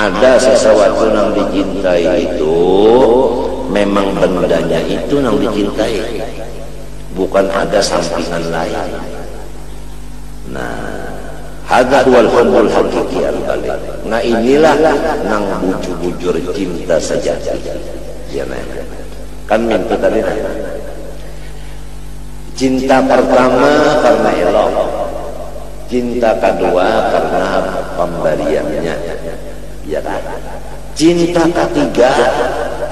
ada sesuatu yang dicintai itu memang bendanya itu yang dicintai, bukan ada sampingan lain. Nah, hadza huwal hubbul haqiqi al-balik. Nah, inilah nang bujur-bujur cinta sejati. Ya, kan minta tadi. Cinta pertama karena elok, cinta kedua karena pemberiannya, ya kan? Cinta ketiga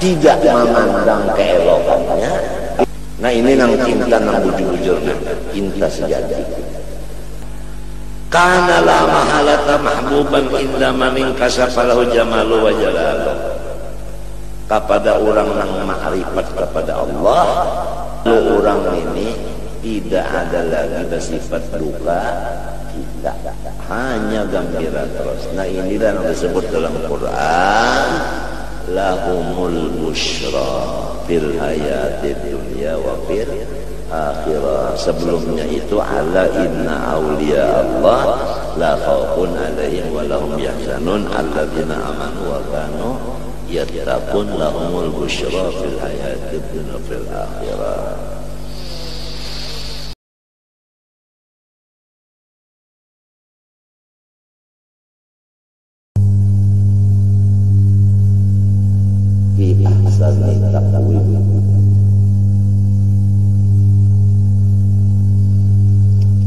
tidak memandang keelokannya. Nah, ini nang cinta nang bujur-bujur, cinta sejati. Kana la mahalata mahbuban inda man inkashafa lahu jamalu wa jalalu. Kepada orang yang ma'rifat kepada Allah, orang ini tidak ada lagi bersifat duka kita, hanya gembira terus. Nah, inilah yang disebut dalam Quran, lahumul busyra fil hayatid dunya wa fil akhirah. Sebelumnya itu ala inna awliya Allah la khaufun alaihim wa lahum yahzanun alladzina amanu wa kanu yattaqun lahumul busyra fil hayatid dunya wa fil akhirah.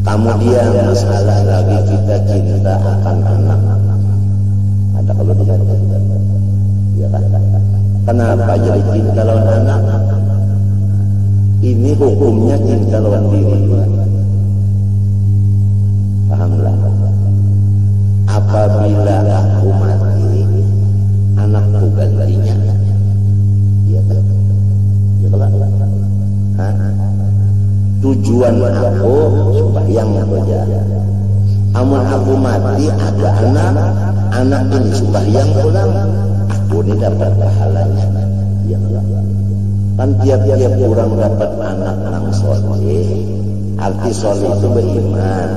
Kemudian masalah lagi kita cinta akan anak. Ada kalau tidak ya kan? Kenapa jadi cinta lawan anak? Ini hukumnya cinta lawan diri. Pahamlah. Apabila aku mati, anakku gantinya. Ya kan? Ya kan? Tujuan aku sembahyang saja. Amun aku mati ada anak ini sembahyang pulang, aku ini dapat pahalanya. Ya kan tiap-tiap orang dapat anak nang soleh. Arti soleh itu beriman.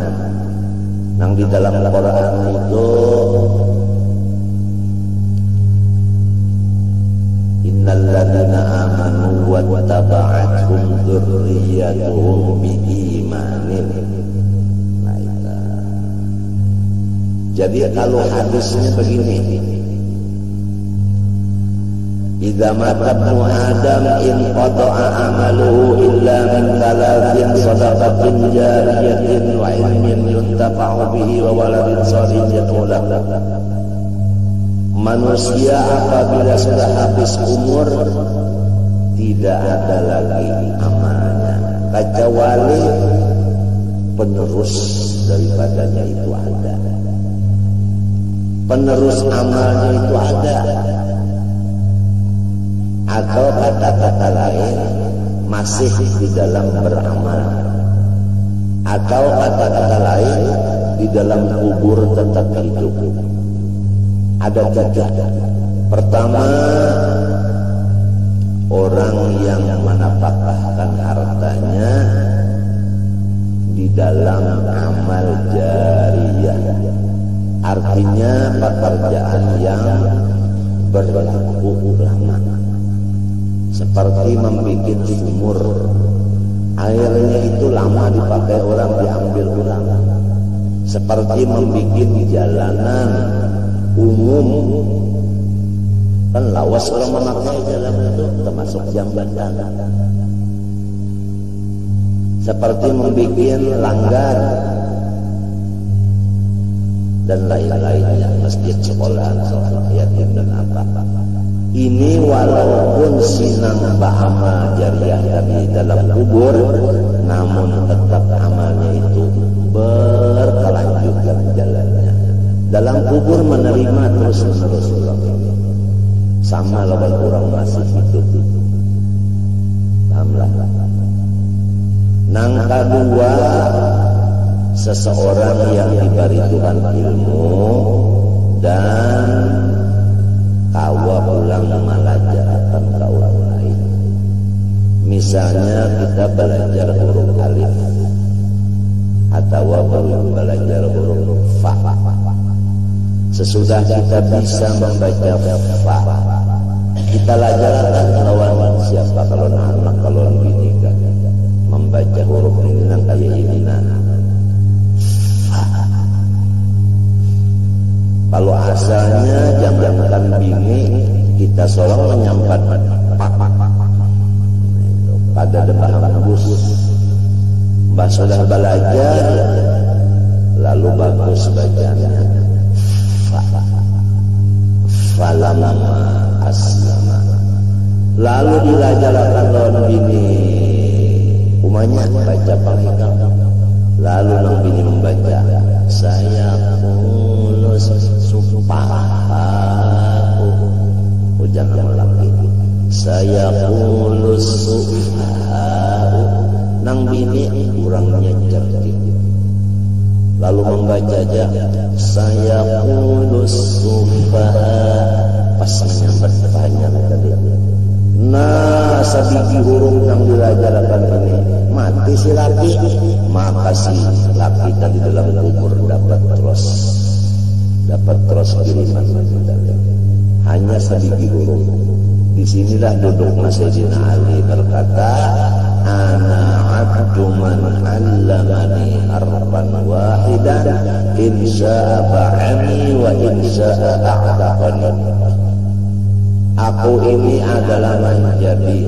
Nang di dalam Quran itu innal ladzina amanu wa taba'athum dzurriyyatuhum biimanin. Nah, itu. Jadi kalau hadisnya begini, idza mata ibnu adam in qata'a amaluhu illa min thalathin sadaqatin jariyatin wa ilmin yuntafa'u bihi wa waladin shalihin yad'u lahu. Manusia apabila sudah habis umur tidak ada lagi amalnya kecuali penerus daripadanya itu ada. Penerus amalnya itu ada. Atau kata-kata lain masih di dalam beramal. Atau kata-kata lain di dalam kubur tetap hidup. Ada tiga. Pertama, orang yang menapakahkan hartanya di dalam amal jariyah. Artinya pekerjaan yang berlaku lama. Seperti membuat sumur, airnya itu lama dipakai orang, diambil ulang. Seperti membuat jalanan umum, kan lawas orang memakai jalan itu termasuk jambatan. Seperti membuat langgar dan lain-lainnya, masjid, sekolah, yatim dan apa. Ini walaupun sinang ba'amal jariyah tadi dalam kubur, namun tetap amalnya itu berkelanjutan jalannya. Dalam kubur menerima terus-menerus orang ini. Sama lawan orang masih hidup. Pahamlah. Nang kedua, seseorang yang diberi Tuhan ilmu dan kawa pulang malajaratan ke orang lain. Misalnya kita belajar huruf alif atau belajar huruf fa. Sesudah kita bisa membaca fa, kita ajarkan lawan siapa kalau anak kalau bini kan membaca huruf ini nang kayak ini nah. Kalau asalnya jangankan bini kita seorang menyampat pada debah bagus, mbah sudah belajar lalu bagus bacanya falamma aslama, lalu dilajarkan lawan bini umanya baca panghikam, lalu nang bini membaca saya mulus supahaku, jangan lagi saya mulus supahaku, nang bini kurangnya cerdik, lalu membaca aja saya mulus supahaku pas menyambat banyak tadi. Nah, sabiki huruf yang dilajarkan ini mati si laki, maka si laki tadi dalam kubur dapat terus kiriman hanya sabiki huruf. Disinilah duduk Sayyidina Ali berkata, ana abdu man allamani harfan wahidan insya'a ba'ani wa insya'a a'taqani. Aku ini adalah menjadi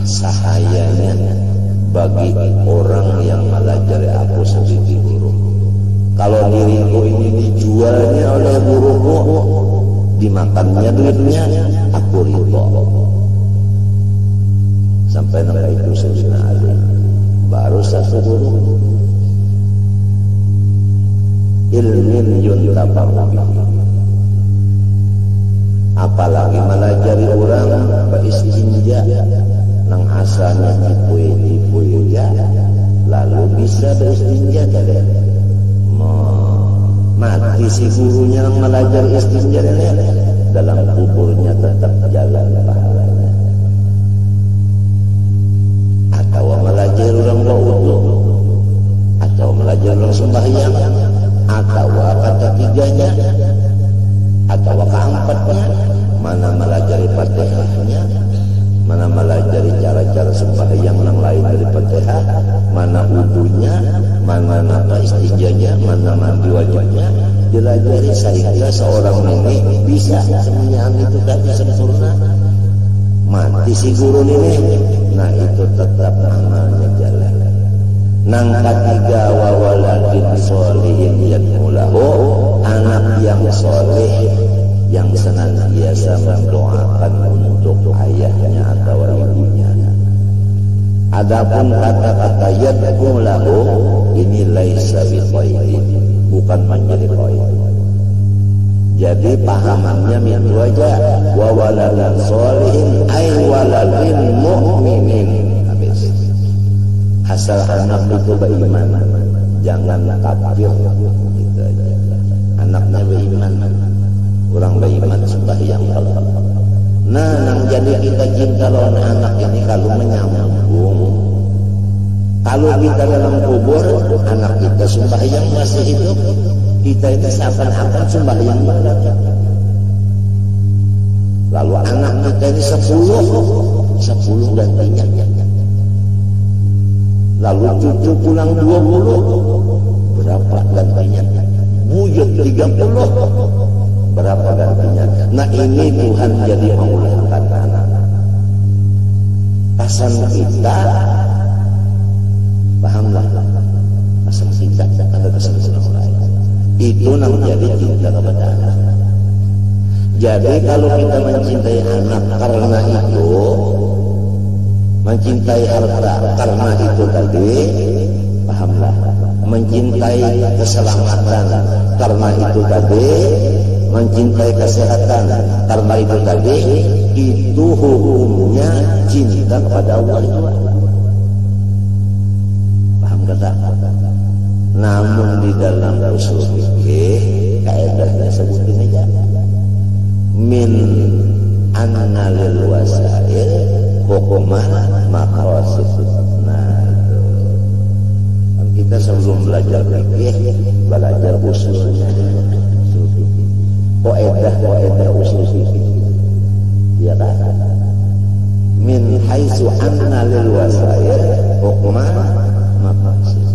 sahayanya bagi orang yang melajari aku sedikit huruf. Kalau diriku ini dijualnya oleh guruku, dimakannya duitnya, aku ridho. Sampai sampai itu Sayyidina Ali baru satu huruf ilmin yuntafa'u bihi. Apalagi melajari orang beristinja nang asalnya tipui ya, lalu bisa beristinja tadi mati si gurunya melajari istinja dalam kuburnya tetap jalan pahalanya. Atau melajari orang berwudu, atau melajari orang sembahyang, atau kata tiganya, atau keempatnya, mana melajari Fatihahnya, mana melajari cara-cara sembahyang yang lain dari Fatihah, mana wudunya, mana istinjanya, mana mandi wajibnya, dilajari sehingga seorang ini bisa semuanya itu tadi sempurna. Mati si guru ini, nah itu tetap amalnya jalan. Nang ketiga wa waladin sholihin yad'ulahu, anak yang soleh yang senantiasa mendoakan untuk ayahnya atau ibunya. Adapun kata-kata yad'ulahu ini laisa bi khairin, bukan menjadi khair. Jadi pahamannya itu aja, wa waladan sholihin ay waladin mu'minin. Habis. Asal anak itu beriman, jangan kafir gitu aja. Anaknya beriman, orang beriman sembahyang kalau. Nah, nang jadi kita cinta lawan anak ini kalau menyambung. Kalau kita dalam kubur, anak kita sembahyang masih hidup, kita itu seakan-akan sembahyang banget. Lalu anak kita ini 10 gantinya. Lalu cucu pulang 20, berapa gantinya? Buyut 30, berapa gantinya? Nah ini Tuhan jadi memulihkan anak. Pasan kita, pahamlah, pasan kita ada pasan orang lain. Itu namanya cinta kepada anak. Jadi kalau kita mencintai anak karena itu, mencintai harta karena itu tadi, pahamlah, mencintai keselamatan karena itu tadi, mencintai kesehatan karena itu tadi, itu hukumnya cinta kepada Allah itu. Paham kata? Namun di dalam usul fikih kaidahnya sebutin aja min anna lil wasail hukuman maqasid. Nah itu kan kita sebelum belajar fikih belajar usulnya. Qaedah usul fikih. Ya kan? Min haitsu anna lil wasail hukman maqasid.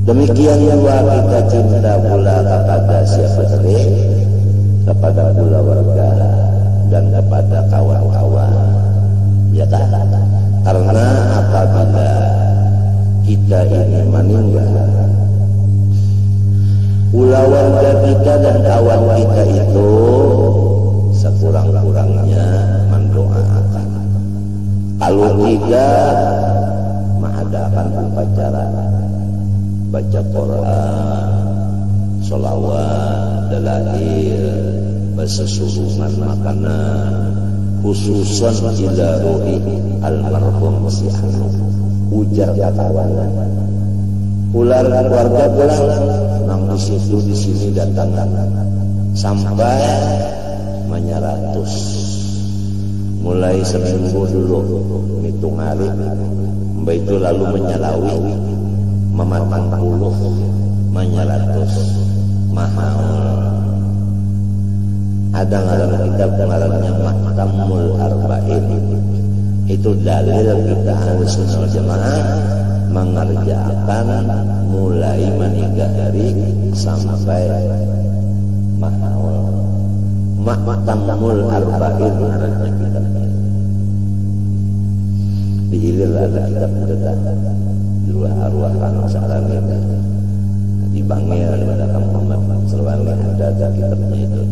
Demikian juga kita cinta pula kepada siapa tadi, kepada keluarga dan kepada kawan-kawan, ya tak? Karena apabila kita ini meninggal, keluarga kita dan kawan kita itu sekurang-kurangnya mendoakan. Kalau tidak, mengadakan upacara baca Quran, sholawat, dalail, bersesusungan makanan, khususan ila ruhi almarhum si anak, ujar kawan, ular keluarga pulang, nang di situ di sini datang sampai menyeratus, mulai seminggu dulu hitung hari, mbak itu lalu menyalawi mematang puluh menyeratus mahal. Ada ngaran kitab ngarannya Mahtamul Arba'in. Itu dalil kita Ahlussunnah wal Jamaah mengerjakan mulai meninggal hari sampai mahal. Mahtamul Arba'in ngarannya kitabnya. Di Hilir ada kitab kita. Arwah kan salamnya di Bangil ada Muhammad Selwali ada kitabnya itu.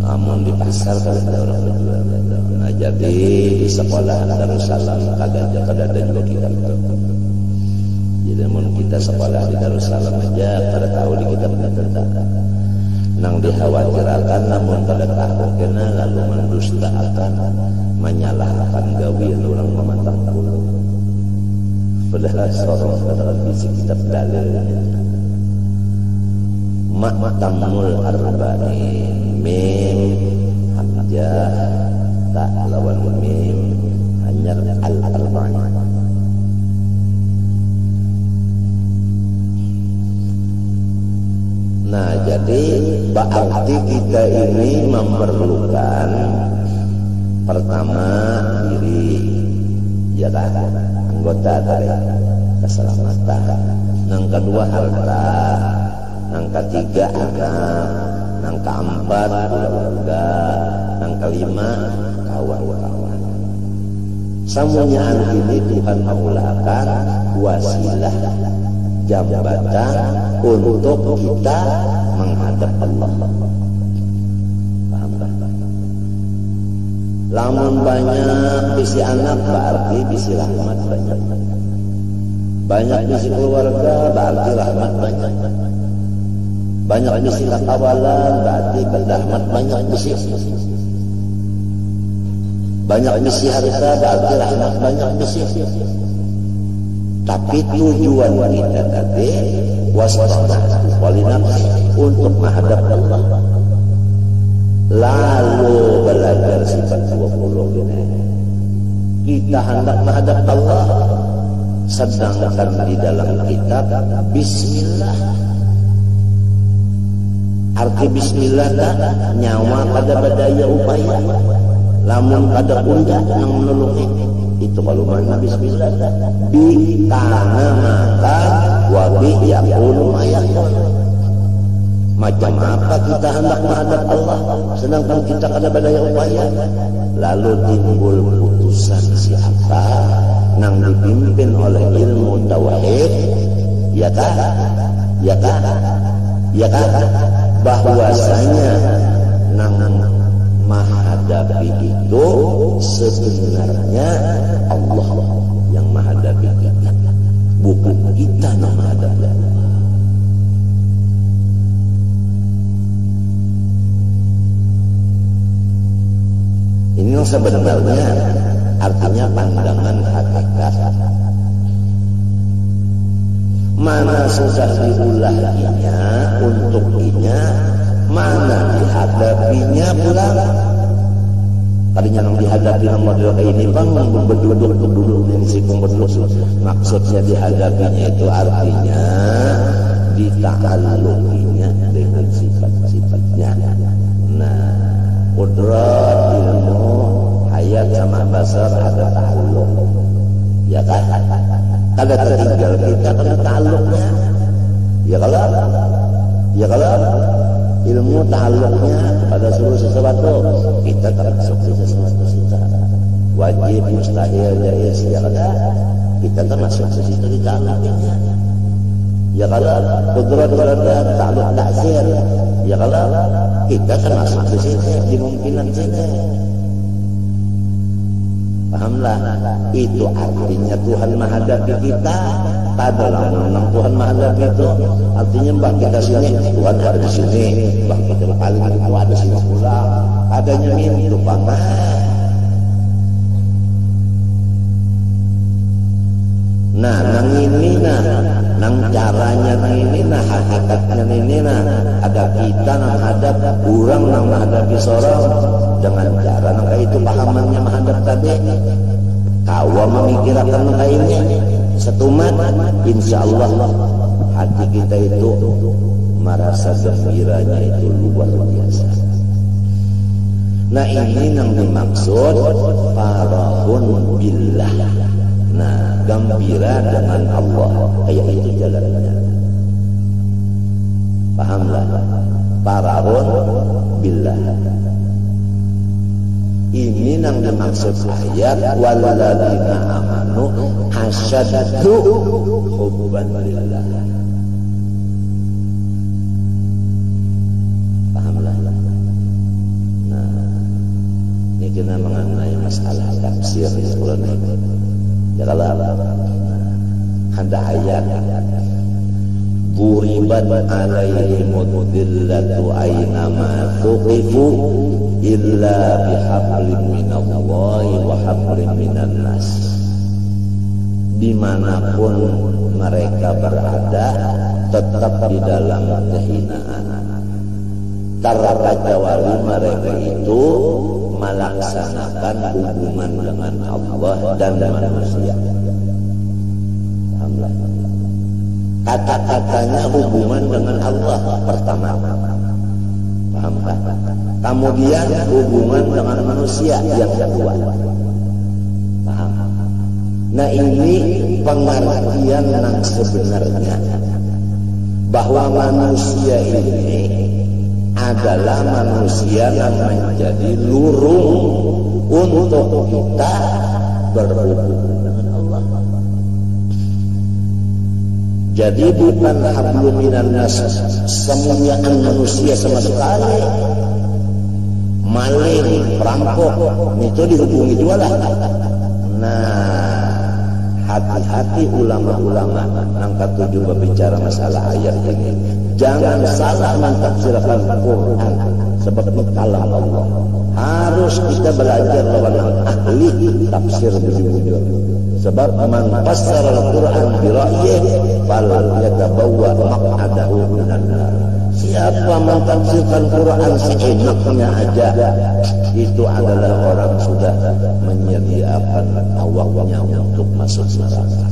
Namun di pasar kalau ada orang menjual. Nah jadi di sekolah Darussalam kadang ada juga kitab itu. Jadi namun kita sekolah di Darussalam aja pada tahu di kitab itu nang dikhawatirkan, namun pada tahu kena lalu mendustakan, menyalahkan gawian orang memantang puluh. Padahal seorang katakan bisik kitab dalilnya. Mahtamul Arba'in, mim hamzah tak lawan mim hanya al-arba'in. Nah jadi berarti kita ini memerlukan pertama diri, ya kan, anggota dari keselamatan. Yang kedua harta, yang ketiga anak, yang keempat keluarga, yang kelima kawan-kawan. Semuanya ini Tuhan mengulakan wasilah jambatan untuk kita menghadap Allah. Paham tak? Lamun banyak bisi anak berarti bisi rahmat banyak. Banyak bisi keluarga berarti rahmat banyak. Banyak bisi kawalan berarti rahmat banyak bisi. Banyak bisi harta berarti rahmat banyak bisi. Tapi tujuan kita tadi waspada walinafsi untuk menghadap Allah. Lalu belajar sifat 20 ini. Kita hendak menghadap Allah, sedangkan di dalam kitab Bismillah. Arti Bismillah nyawa pada badaya upaya, lamun pada undak yang menolongi. Itu kalau mana Bismillah bi kana makan wa bi yakunu mayakun. Macam apa kita hendak menghadap Allah sedangkan kita kada badaya upaya, lalu timbul putusan siapa nang dipimpin oleh ilmu tauhid, ya kan, ya kan, ya kan, bahwasanya nang menghadapi itu sebenarnya Allah yang menghadapi kita, bukan kita yang menghadapi Allah. Ini yang sebenarnya artinya pandangan hakikat. Mana susah diulahinya untuknya, mana dihadapinya pula. tadinya nang dihadapi model kayak ini bang berduduk ini si pemberduduk. Maksudnya dihadapinya itu artinya dita'alluqinya dengan sifat-sifatnya. Nah, qudrat, ilmu, hayat sama basar ada ta'alluq, ya kan? Kada tertinggal kita kena ta'alluqnya, ya kalau ilmu ta'alluqnya pada seluruh sesuatu, kita termasuk di sesuatu kita wajib, mustahil, jaiz, ya kada? Kita termasuk di situ di ta'alluqnya. Ya kalau qudrat berada ta'alluq ta'sir, ya kalau kita termasuk di sini dimungkinan sini. Pahamlah, itu artinya Tuhan menghadapi kita. Tak ada lah Tuhan menghadapi itu artinya mbak kita sini, Tuhan ada di sini, mbak kita paling itu ada sini pulang, adanya itu pangan. Nah, nang ini nang caranya nang ini hakikatnya ini ada kita nang hadap kurang nang menghadapi seorang dengan cara nang kayak itu pahamannya menghadap tadi. Kawa memikirkan nang kayak ini setumat, insya Allah hati kita itu merasa gembiranya itu luar biasa. Nah, ini yang dimaksud farahun billah. Nah, gembira dengan Allah, kayak itu jalannya. Pahamlah, farahun billah. Ini yang dimaksud ayat walladzina amanu asyaddu hubban lillah. Pahamlah. Nah, ini kita mengenai masalah tafsir di bulan ini. Ya kalau ada ayat buriban alaihimud dillatu aynama tuqifu illa bihablin minallahi wa hablin minan nas. Dimanapun mereka berada tetap di dalam kehinaan, terkecuali mereka itu melaksanakan hubungan dengan Allah dan manusia. Kata-katanya hubungan dengan Allah pertama, paham kan? Kemudian hubungan dengan manusia yang kedua, paham? Nah, ini pengertian yang sebenarnya bahwa manusia ini adalah manusia yang menjadi lurung untuk kita berhubungan dengan Allah. Jadi bukan hablum minan nas, semuanya manusia sama sekali. Maling, perampok, itu dihubungi juga lah. Nah, hati-hati ulama-ulama yang ketujuh berbicara masalah ayat ini. Jangan salah mentafsirkan Quran sebab itu kalam Allah. Harus kita belajar lawan ahli tafsir bujur-bujur. Sebab man fassara al-Quran bi ra'yihi fal yatabawwa maq'adahu minan nar. Siapa mentafsirkan Quran seenaknya aja, itu adalah orang sudah menyediakan awaknya untuk masuk neraka.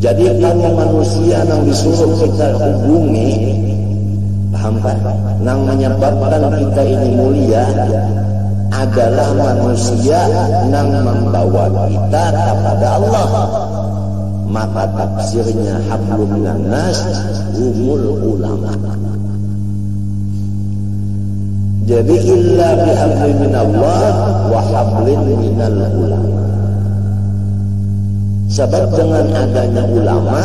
Jadi kalau manusia yang disuruh kita hubungi, paham kan? Yang menyebabkan kita ini mulia adalah manusia yang membawa kita kepada Allah. Maka tafsirnya hablum minan nas humul ulama. Jadi illa bihablin minallah wa hablin minal ulama. Sebab dengan adanya ulama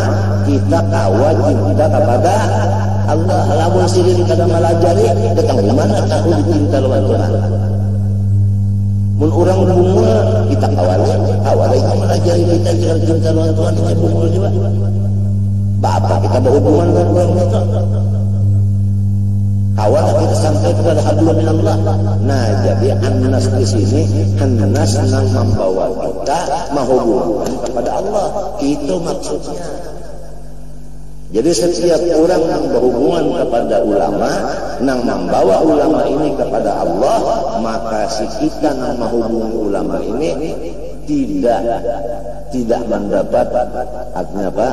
kita wajib kita kepada Allah. Lamun sendiri kada melajari datang di mana tahu dicinta lawan Tuhan. Mun orang bunga kita kawal itu melajari kita jangan cinta lawan Tuhan kita bunga juga. Bapak kita berhubungan dengan orang itu. Kawal kita sampai kepada hablum minallah. Nah, jadi annas di sini annas yang membawa kita menghubungkan kepada Allah. Itu maksudnya. Jadi setiap orang yang berhubungan kepada ulama, yang membawa ulama ini kepada Allah, maka si kita yang menghubungi ulama ini tidak mendapat artinya apa?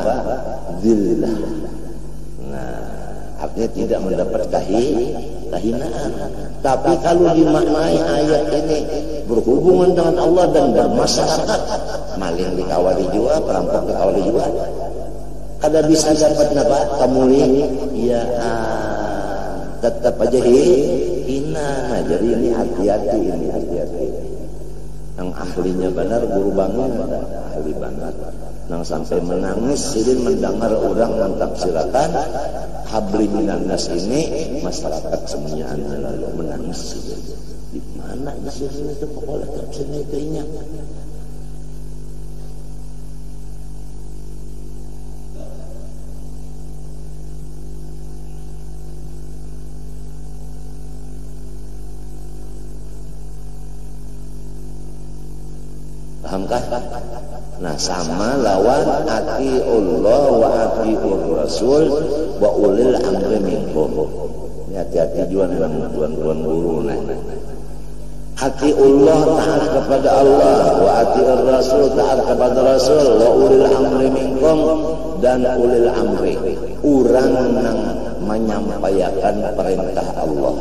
Zillah. Nah, artinya tidak mendapat kehinaan. Tapi kalau dimaknai ayat ini berhubungan dengan Allah dan bermasyarakat, maling dikawali juga, perampok dikawali juga, kada bisa dapat napa kamuli ya tetap aja hina. Nah, jadi ini hati-hati, yang ahlinya benar guru bangun ahli banget, yang sampai menangis sidin mendengar orang mentafsirkan habli minan nas ini, masyarakat semuanya lalu menangis sidin. Di mana sih itu pokoknya tafsirnya itu ingat. Pahamkah? Nah, sama lawan atiullah wa atiur rasul wa ulil amri minkum. Ini hati-hati juga dengan tuan-tuan guru nih. Atiullah taat kepada Allah, wa atiur rasul taat kepada Rasul, wa ulil amri minkum, dan ulil amri orang yang menyampaikan perintah Allah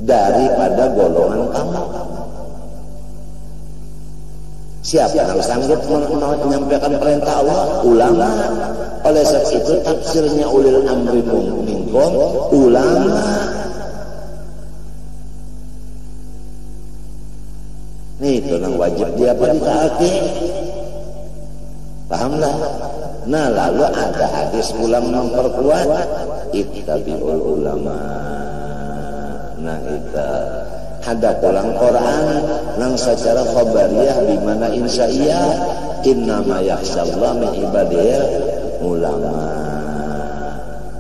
daripada golongan kamu. Siapa yang sanggup menyampaikan perintah Allah? Ulama. Oleh sebab itu tafsirnya ulil amri minkum, ulama. Nih itu yang wajib dia apa ditaati. Pahamlah. Nah, lalu ada hadis ulama memperkuat ittabi'ul ulama. Nah, itu ada dalam Quran yang secara khabariyah di mana insya'iyah innama yakhshallah min ibadihil ulama.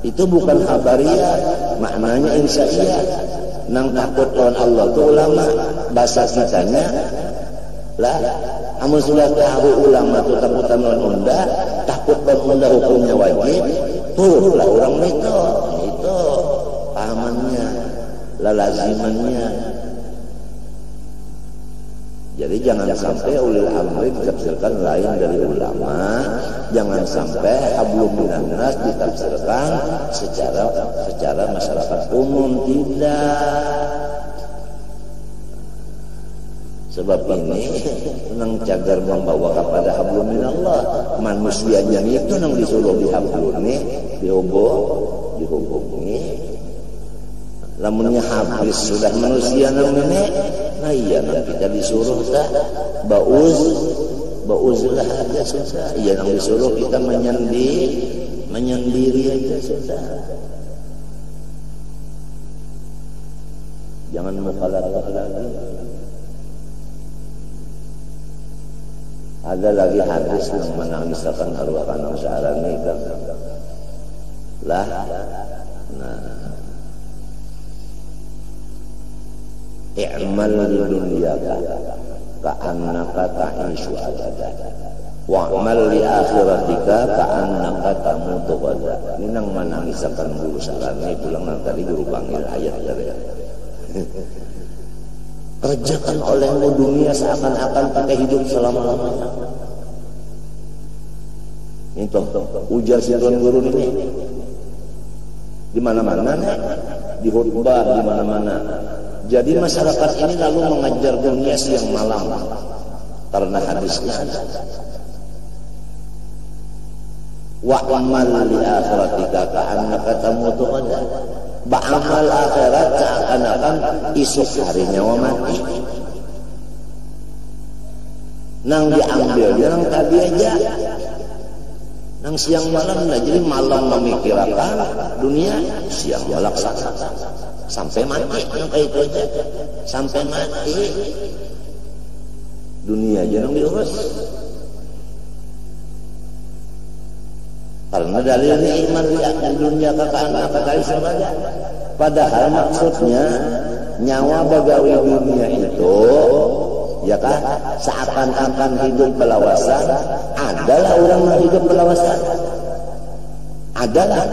Itu bukan khabariyah, maknanya insya'iyah. Nang takut lawan Allah itu ulama, bahasa kitanya lah. Amun sudah tahu ulama itu takutan lawan unda, takut lawan unda hukumnya wajib, tuh lah orang itu pahamannya, lalazimannya. Jadi jangan sampai ulil amri ditafsirkan lain dari ulama, jangan sampai hablum minan nas ditafsirkan secara masyarakat umum, tidak. Sebab ini nang cagar membawa kepada hablum minallah, manusianya itu nang disuruh dihablumi, dihubungi. Lamunnya habis sudah manusia nang ini, nah iya nang kita disuruh tak bauzlah aja sudah. Iya nang disuruh kita menyendiri aja sudah. Jangan mukhalafah lagi. Ada lagi hadis yang menangiskan arwah kanang syarani kan lah. Nah, i'mal li dunyaka ka'annaka ta'ishu abada wa'mal li akhiratika ka'annaka tamutu ghadan. Ini nang menangiskan guru sarani pulang nang tadi guru panggil ayat dari kerjakan olehmu dunia seakan-akan pakai hidup selama-lamanya. Itu ujar si tuan guru ini di mana-mana, di khutbah di mana-mana. Jadi masyarakat ini lalu mengajar dunia siang malam karena hadisnya ada. Wa'amal li akhiratika ka'annaka tamutu ghadan. Ba'amal akhirat seakan-akan esok harinya wa mati. Nang diambilnya nang tadi aja. Nang siang malam nah, jadi malam memikirkan dunia, siang melaksanakan sampai mati. Yang kayak itu aja sampai mati dunia aja nang diurus. Karena dalilnya iman di dunia kakak kali sebagai. Padahal maksudnya nyawa bagawi dunia itu ya kan seakan-akan hidup belawasan. Adalah orang yang hidup belawasan. Adalah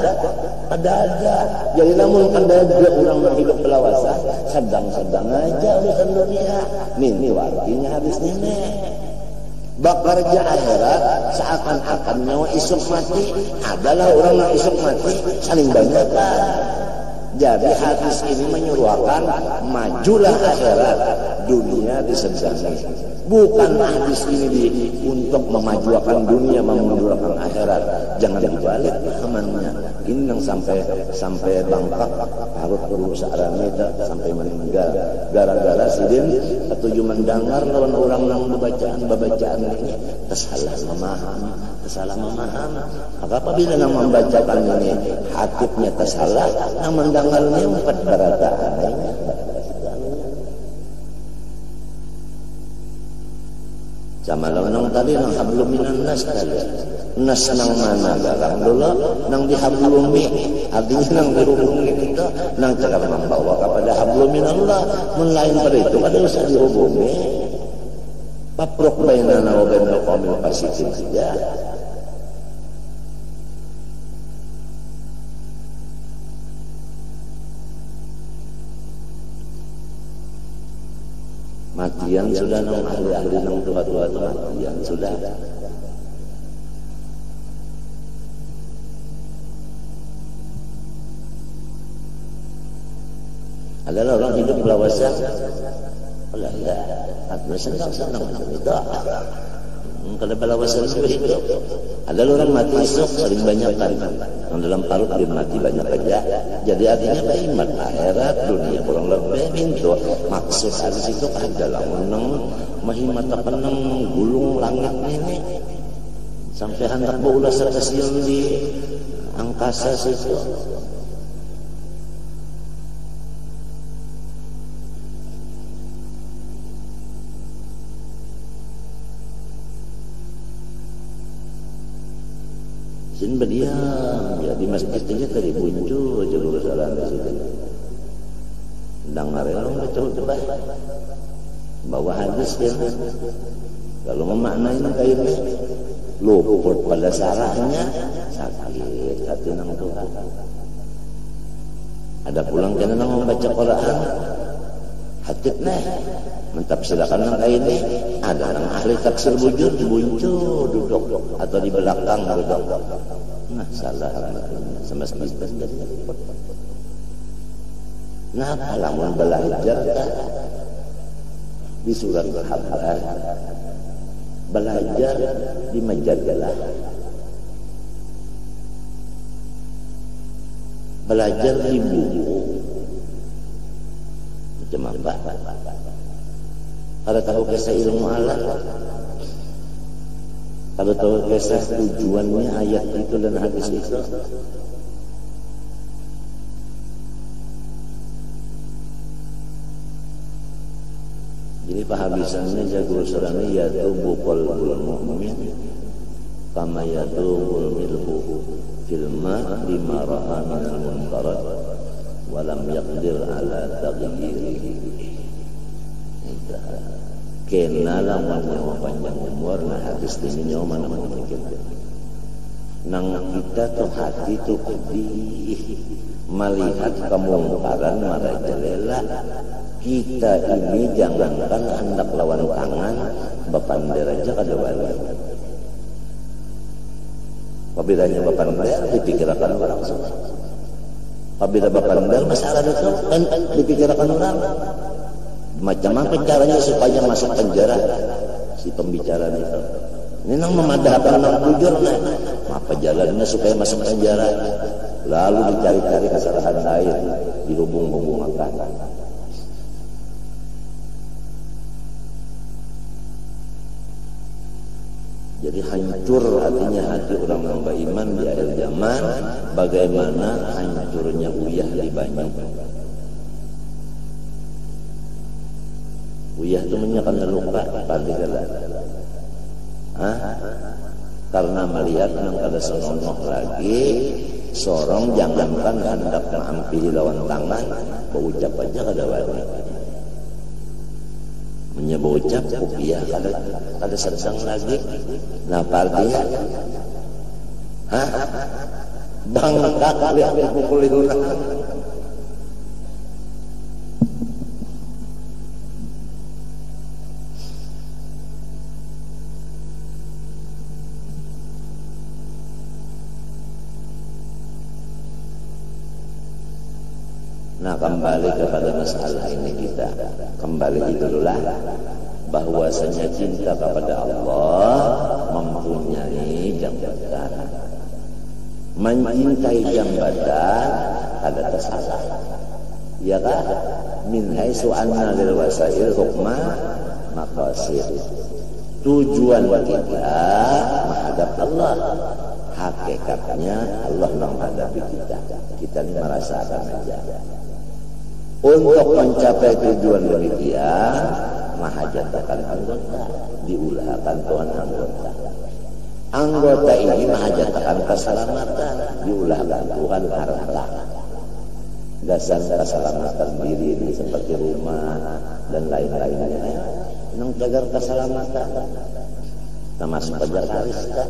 ada. Jadi namun ada orang yang hidup pelawasa sedang-sedang aja urusan dunia. Ini artinya habis nenek. Bekerja akhirat seakan-akan nyawa isuk mati. Adalah orang yang isuk mati saling banyak kan. Jadi hadis ini menyuruhkan majulah akhirat, dunia disegani. Bukan hadis ini untuk memajukan dunia, memundurkan akhirat. Jangan dibalik pahamannya. Ini yang sampai bangkak harus berusaha itu sampai meninggal. Gara-gara sidin ketujuh mendengar lawan orang yang bacaan ini tersalah memaham. Maka apabila yang membacakan ini hatinya tersalah, yang mendengarnya empat barataan. Sama nang tadi nang hablum minan nas tadi. Nas nang mana barang dulu nang dihablumi, artinya nang dihubungi itu nang cara membawa kepada hablum minallah. Melain pada itu kada usah dihubungi. Paprok bainana wa bainal qaumil fasiqin saja. Matian sudah nang ahli-ahli nang tua-tua itu matian sudah. Adalah orang hidup pelawasa. Allah ya, hati senang itu. Kalau pelawasa itu adalah orang mati esok sering banyak kan. Yang dalam parut dia mati banyak aja. Jadi artinya beriman akhirat dunia kurang lebih pintu. Maksud hadis itu adalah menang mahimata penang gulung langit ini sampai hendak berulas stasiun di angkasa situ. Sin berdiam ya di masjid aja tadi muncul jalur jalan di situ. Dengar orang coba bawa hadis dia. Kalau memaknai kayak ini luput pada sarahnya sakit hati nang Tuhan. Ada pulang kena nang membaca Quran hati nih mentafsirkan nang kayak ini. Ada orang ahli tafsir bujur muncul duduk atau di belakang duduk. Nah salah sama sekali. Nah kalau belajar di surat Al-Habah, belajar di majalah, belajar di buku macam apa? Kalau tahu kisah ilmu alat, kalau tahu kisah tujuannya ayat itu dan hadis itu, jadi pahabisannya jago surani yatubu qalbul mu'min kama yatubul milhu fil ma lima ra'a minal munkarat wa lam yaqdir ala taghyirihi. Kena lawan nyawa panjang umur nah hadis ini nyawa mana mungkin nang kita tuh hati tuh pedih melihat kemungkaran marajalela. Kita ini jangankan hendak lawan tangan bapander aja kada wali. Apabila bapander dipikirkan orang semua. Apabila bapander masalah itu kan dipikirkan orang. Macam apa caranya supaya masuk penjara si pembicara itu? Ini nang memadahkan nang bujur nah. Apa jalannya supaya masuk penjara? Lalu dicari-cari kesalahan lain, dihubung-hubungkan. Jadi hancur artinya hati orang yang beriman di akhir zaman. Bagaimana hancurnya uyah di banyu. Uyah itu menyakan luka pada gala. Karena melihat yang kada senonoh lagi, sorong jangankan hendak mengampiri lawan tangan, berucap aja kada wani. Menyebocap kopiah kada sedang lagi. Nah artinya bangkak lihat dipukuli urang. Nah, kembali kepada masalah ini kita kembali itulah bahwasanya cinta kepada Allah mempunyai jambatan. Mencintai jambatan ada tersalah. Ya kan? Min haitsu anna lil wasail hukma maqasid. Tujuan kita menghadap Allah. Hakikatnya Allah menghadapi kita. Kita ini merasakan aja. Untuk mencapai tujuan demikian, mahajatakan anggota, diulahkan Tuhan anggota. Anggota ini mahajatakan keselamatan, diulahkan Tuhan harta. Dasar keselamatan diri ini seperti rumah dan lain-lainnya. Nang jaga keselamatan, termasuk kejar karista.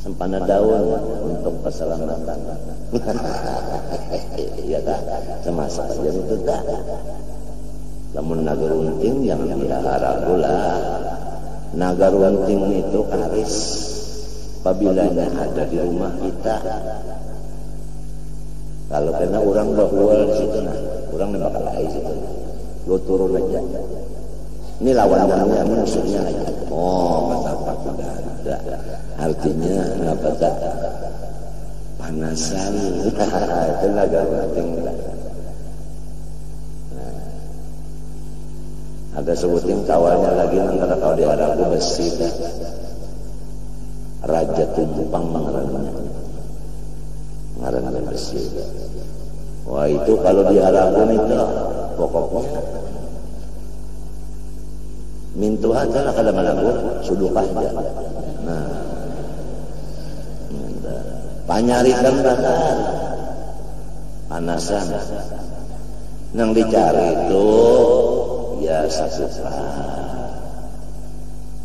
Sempana daun untuk keselamatan. Iya tak? Semasa saja itu tak. Namun naga runting yang dihara pula. Naga runting itu karis. Apabila ada di rumah kita. Kalau kena orang bahwa di situ nah, orang bakal lagi situ. Lo turun aja. Ini lawan-lawannya musuhnya aja. Oh, betapa sudah ada. Artinya apa tak? Panasan. Itu naga runting. Ada sebutin kawannya lagi antara kau diharapku besi dah. Raja Tumpang ngarannya besi. Wah itu kalau diharapkan itu pokoknya mintu aja lah kada malabur sudukah aja. Nah panyarikan bakal panasan nang dicari itu ya satu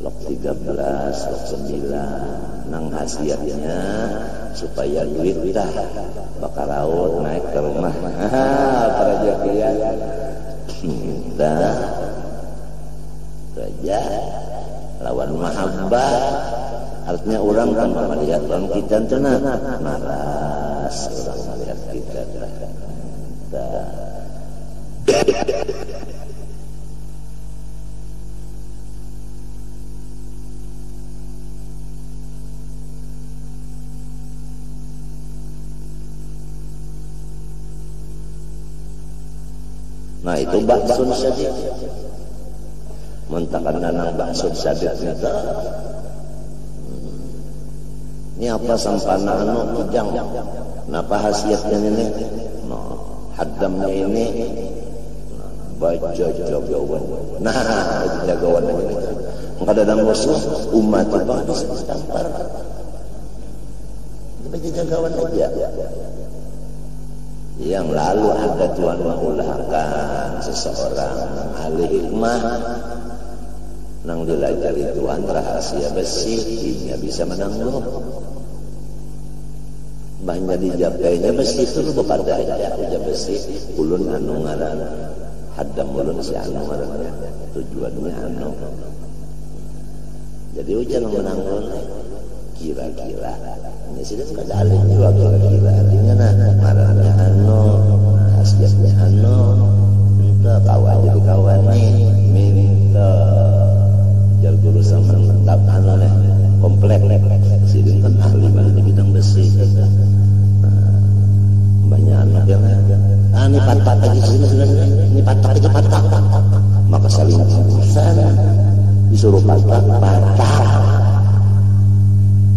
lok 13 lok 9 nang khasiatnya supaya duit dah bakal laut naik ke rumah para jakian dah raja lawan mahabbah artinya orang kan melihat orang kita tenang malas orang melihat kita dah. Nah itu baksun sadid. Mentakan nanang baksun sadid kita. Ini apa sampana anu kijang. Kenapa khasiatnya ini? No, haddamnya ini baca jagawan. Nah, jagawan ini. Maka dalam musuh umat itu harus tampar. Baca jagawan aja. Yang lalu ada Tuhan mengulahkan seseorang ahli hikmah nang dilajari Tuhan rahasia besi dia bisa menangguh banyak dijapainya besi itu lu bepada aja besi ulun anu ngaran haddam ulun si anu ngarannya tujuannya anu jadi ujian menangguh kira-kira ini sih kan kada alim juga kira-kira artinya nah marahnya anu khasiatnya anu minta kawan jadi kawan nih minta jar guru sama mentap anu nih komplek sidin kan ahli banget di bidang besi banyak anak yang ini patah aja sini ini patah aja patah maka saling urusan disuruh patah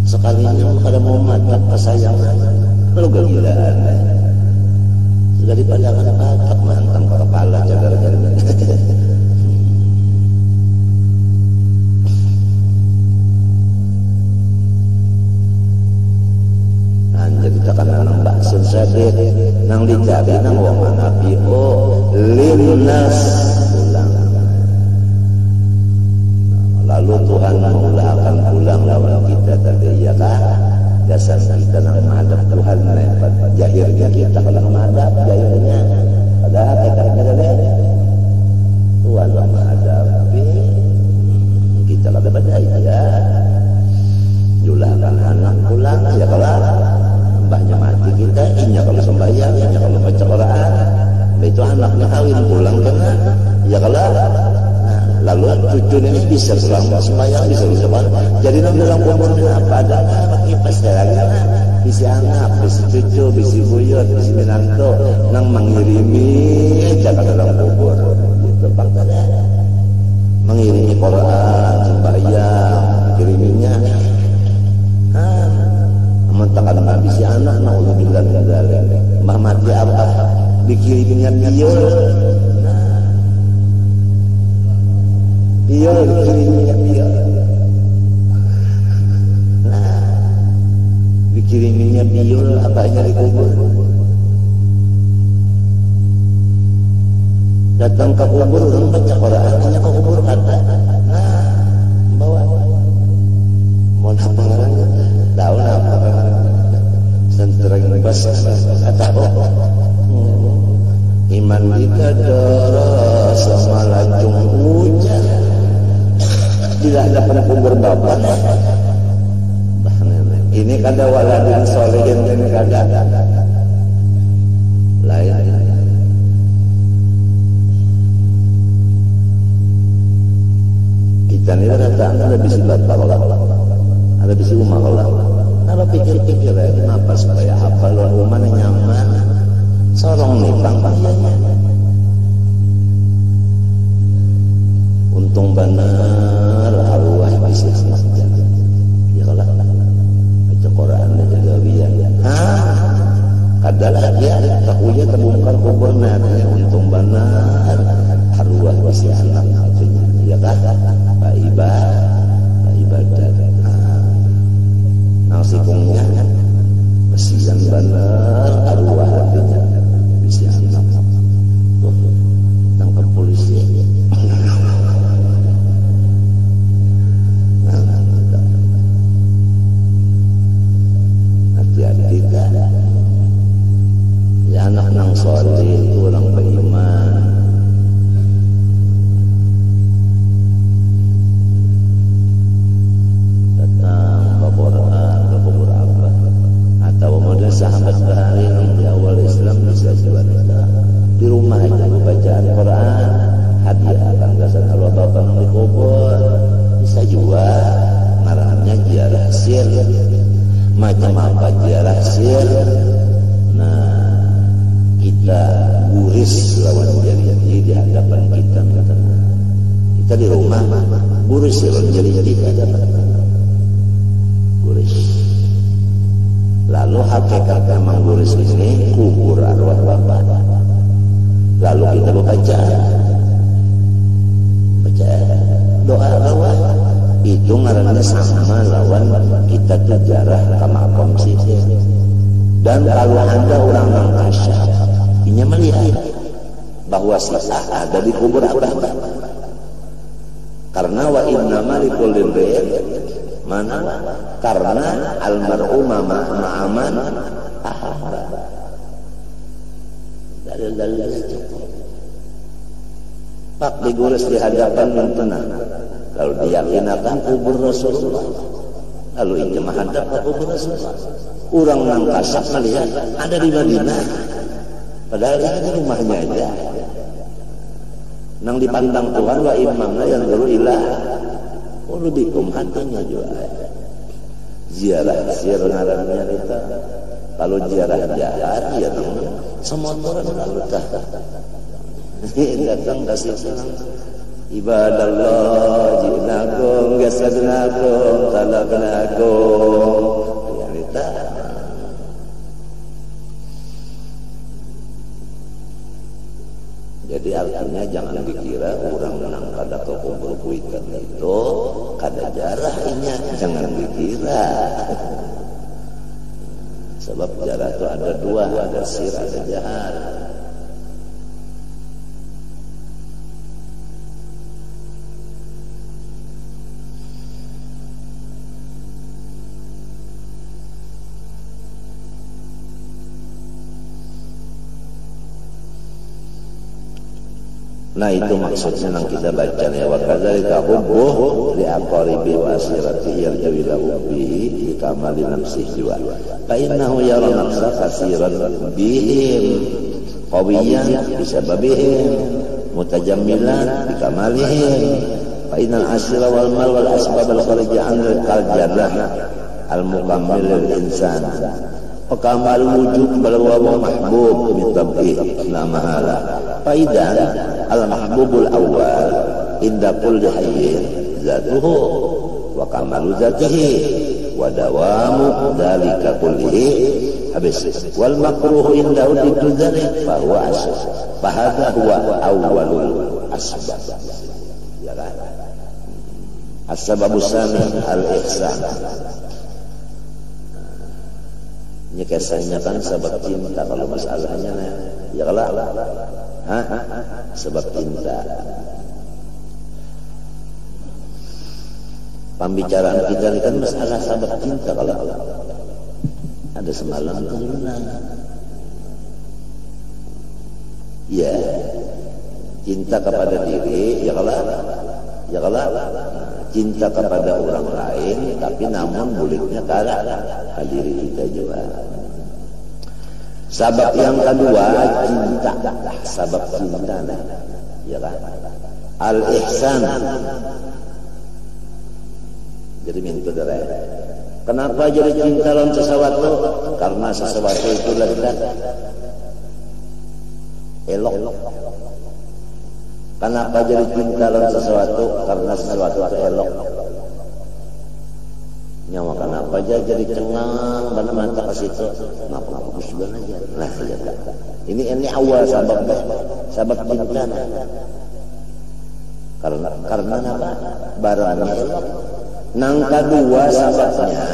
sekalinya pada mau mantap kesayangan kalau kegilaan sudah dipandangkan patah mantap ke kepala cadar-cadar jadi tekan nang baksun sadid nang dicari nang wong anabi'o linnas lalu Tuhan mengulahkan pulang lawan kita tadi ya kan pulang ya kalau mbahnya mati kita inya kalau sembahyang, inya kalau baca Quran, itu anaknya kawin pulang kena ya kalau lalu cucu ini bisa pulang sembahyang, bisa jadi nang dalam kuburnya apa ada kipas lagi bisi anak, bisi cucu, bisi buyut, bisi menantu nang mengirimi jaga dalam kubur gitu bangkanya mengirimi Quran, sembahyang kiriminya mentakkan bisi anak naudzubillah min dzalik mbah mati apa dikiriminya biol dikiriminya biol dikiriminya biol apanya di kubur datang ke kubur orang baca Quran hanya ke kubur kata bawa mau apa orangnya tahu apa sentereng bas kata iman kita darah sama lancung hujan tidak ada pernah kubur bapak ini kada waladin solehin ini kada lain kita ini datang ada bisi batal ada bisi umah Allah kalau pikir-pikir ya kenapa supaya hafal rumah nyaman sorong nih bang untung benar arwah bisi masjid ya kalau baca Quran dan jawian kadalah dia tahunya terbongkar kuburnya untung benar arwah bisi anak ya kan Pak ibadah nasikungnya kesian benar arwah artinya bisi anak tangkap polisi hati-hati ya anak nang soleh orang beriman sahabat bahari di awal Islam bisa wanita di rumah aja bacaan Quran hadiah tanggasan kalau bapak di kubur bisa juga ngarannya ziarah sir macam apa ziarah sir nah kita guris lawan jadi di hadapan kita di rumah guris lawan jadi di hadapan guris. Lalu hakikat memang guris ini kubur arwah bapak. Lalu kita baca doa arwah itu ngarannya sama lawan kita tujarah ke makom sisi. Dan kalau ada orang yang kasyaf, ini melihat bahwa sisa ada di kubur arwah bapak. Karena wa innama likulli imri'in mana karena almar'u ma'aman ahabba dalil-dalilnya cukup pak diguris di hadapan yang tenang lalu diyakinakan kubur Rasulullah lalu ini menghadap ke kubur Rasulullah orang yang kasar melihat ada di Madinah padahal ini di rumahnya aja nang dipandang Tuhan wa imamna yang dulu ilah ulubikum hatinya juga ziarah sir ngarannya kita kalau ziarah jahat ya semua orang lalu datang kasih salam ibadallah jinakum gasadnakum talabnakum ya kita jadi artinya jangan dikira orang menang kada ke kubur kuitan itu kada jarahnya jangan dikira sebab jarah itu ada dua ada sir ada jahat Nah itu maksudnya yang kita baca ya, wa kadzalika hubbuh li aqaribi wa asirati yarjawi lahu bihi bi kamali nafsihi wa fa innahu yara nafsa kasiran bihim qawiyan bisababihim mutajammilan bi kamalihim fa innal asira wal mal wal asbab al kharija an al jannah al mukammil lil insan wa kamal wujud bal wa mahbub bi tab'i la mahala fa idan al mahbubul awal inda kulli hayyin zatuhu wa kamalu zatihi wa dawamu dzalika kullihi habis wal makruhu inda udidu dzalik fa huwa asbab fa hadha huwa awwalul asbab ya kan as-sababus sani al-ihsan. Ini kisahnya kan sebab cinta kalau masalahnya ya kalau sebab cinta. Pembicaraan kita ini kan masalah sebab cinta kalau ada semalam turunan. Ya, cinta kepada diri ya kalau cinta kepada orang lain, tapi namun buliknya ke diri kita juga. Sabab yang kedua cinta, sabab cinta, ya kan? Al-ihsan. Jadi minta dari. Kenapa jadi cinta dalam sesuatu? Karena sesuatu itu lezat, elok. Kenapa jadi cinta dalam sesuatu? Karena sesuatu itu elok. Nyawa kenapa aja jadi cengang, mana mata ke situ, ngapa musibah aja. Nah, ya, ini awal sabab cinta. Karena apa? Barangnya elok. Nang kedua sababnya,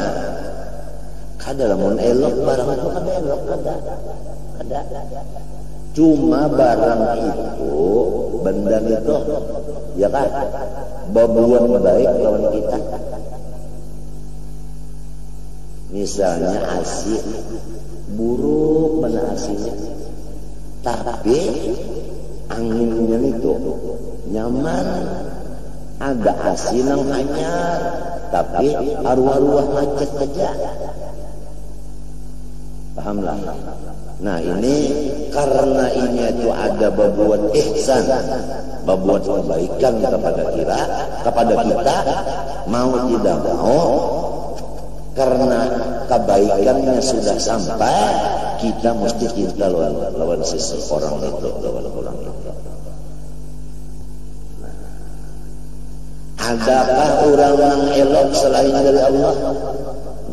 kada lamun elok barang itu kada elok kada. Cuma barang itu, benda itu, ya kan, berbuat baik lawan kita. Misalnya asih, buruk mana asihnya, tapi anginnya itu nyaman, ada asih nang hanyar, tapi arwah-arwah macet aja. Pahamlah? Nah ini karena ini itu ada berbuat ihsan, berbuat kebaikan kepada kita, mau tidak mau, karena kebaikannya sudah sampai, kita mesti cinta lawan seseorang itu, lawan orang itu. Nah, adakah orang yang elok selain dari Allah?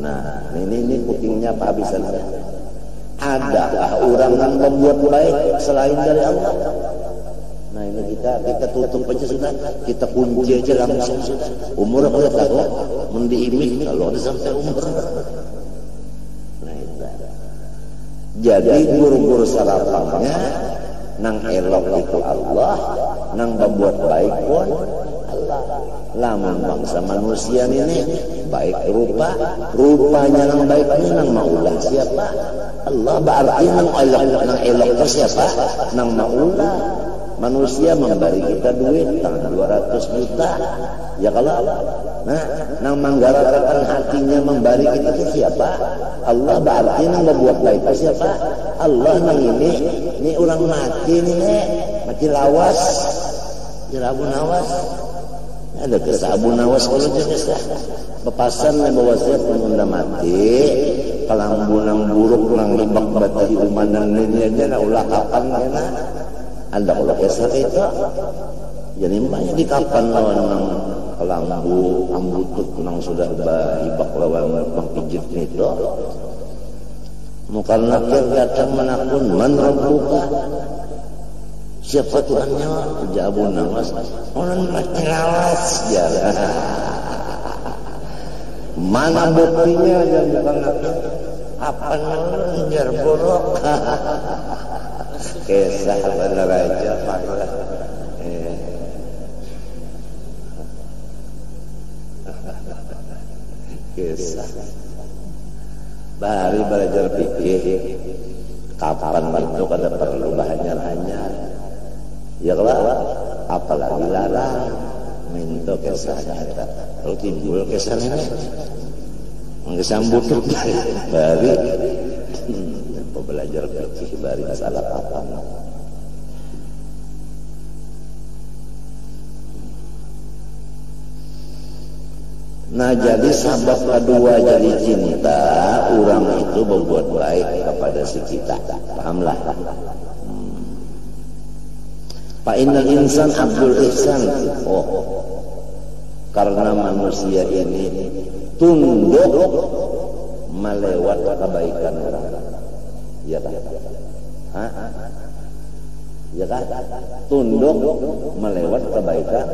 Nah ini putingnya Pak Abisan. Adakah orang yang membuat baik selain dari Allah? Nah ini kita tutup aja sudah, kita kunci aja langsung sudah. Umur apa tahu? Mendiimik kalau ada sampai umur. Nah itu. Jadi guru-guru sarapannya nang elok itu Allah, nang membuat baik pun Allah. Lamun bangsa manusia ini baik rupanya nang baik ini nang maulah siapa? Allah. Berarti nang elok itu siapa? Nang maulah. Manusia memberi kita duit 200 juta, ya kalau nah nang menggerakkan hatinya memberi kita itu siapa? Allah. Berarti nang membuat baik itu siapa? Allah. Nang ini orang mati nih, mati lawas, jerabu nawas. Ada kisah Abu Nawas kalau jenis lah. Bepasan yang bawa saya penunda mati, kalang bunang buruk, nang ribak batahi umanan ini aja, nak ulah kapan kena. Ada ulah kisah itu. Jadi banyak di kapan lawan nang kelambu, ambutut, nang sudah beribak lawan pengpijit itu. Muka nakir datang menakun, man rabbuka. Siapa Tuhannya? Kerja Abu Nawas. Orang mati lawas jalan. Mana buktinya? Jangan bukan nakal. Apa ngejar buruk? Kisah benar aja. Kisah. Bahari belajar fikih. Kapan itu kada perlu hanyar-hanyar. Ya kalau apalagi larang minta kesahnya kalau timbul kesahnya mengesambut bari belajar fikih bari masalah apa nah jadi sabab kedua jadi cinta orang itu berbuat baik kepada si kita pahamlah Fa innal insan abdul ihsan karena manusia ini tunduk melewat kebaikan orang ya kan ya kan tunduk melewat kebaikan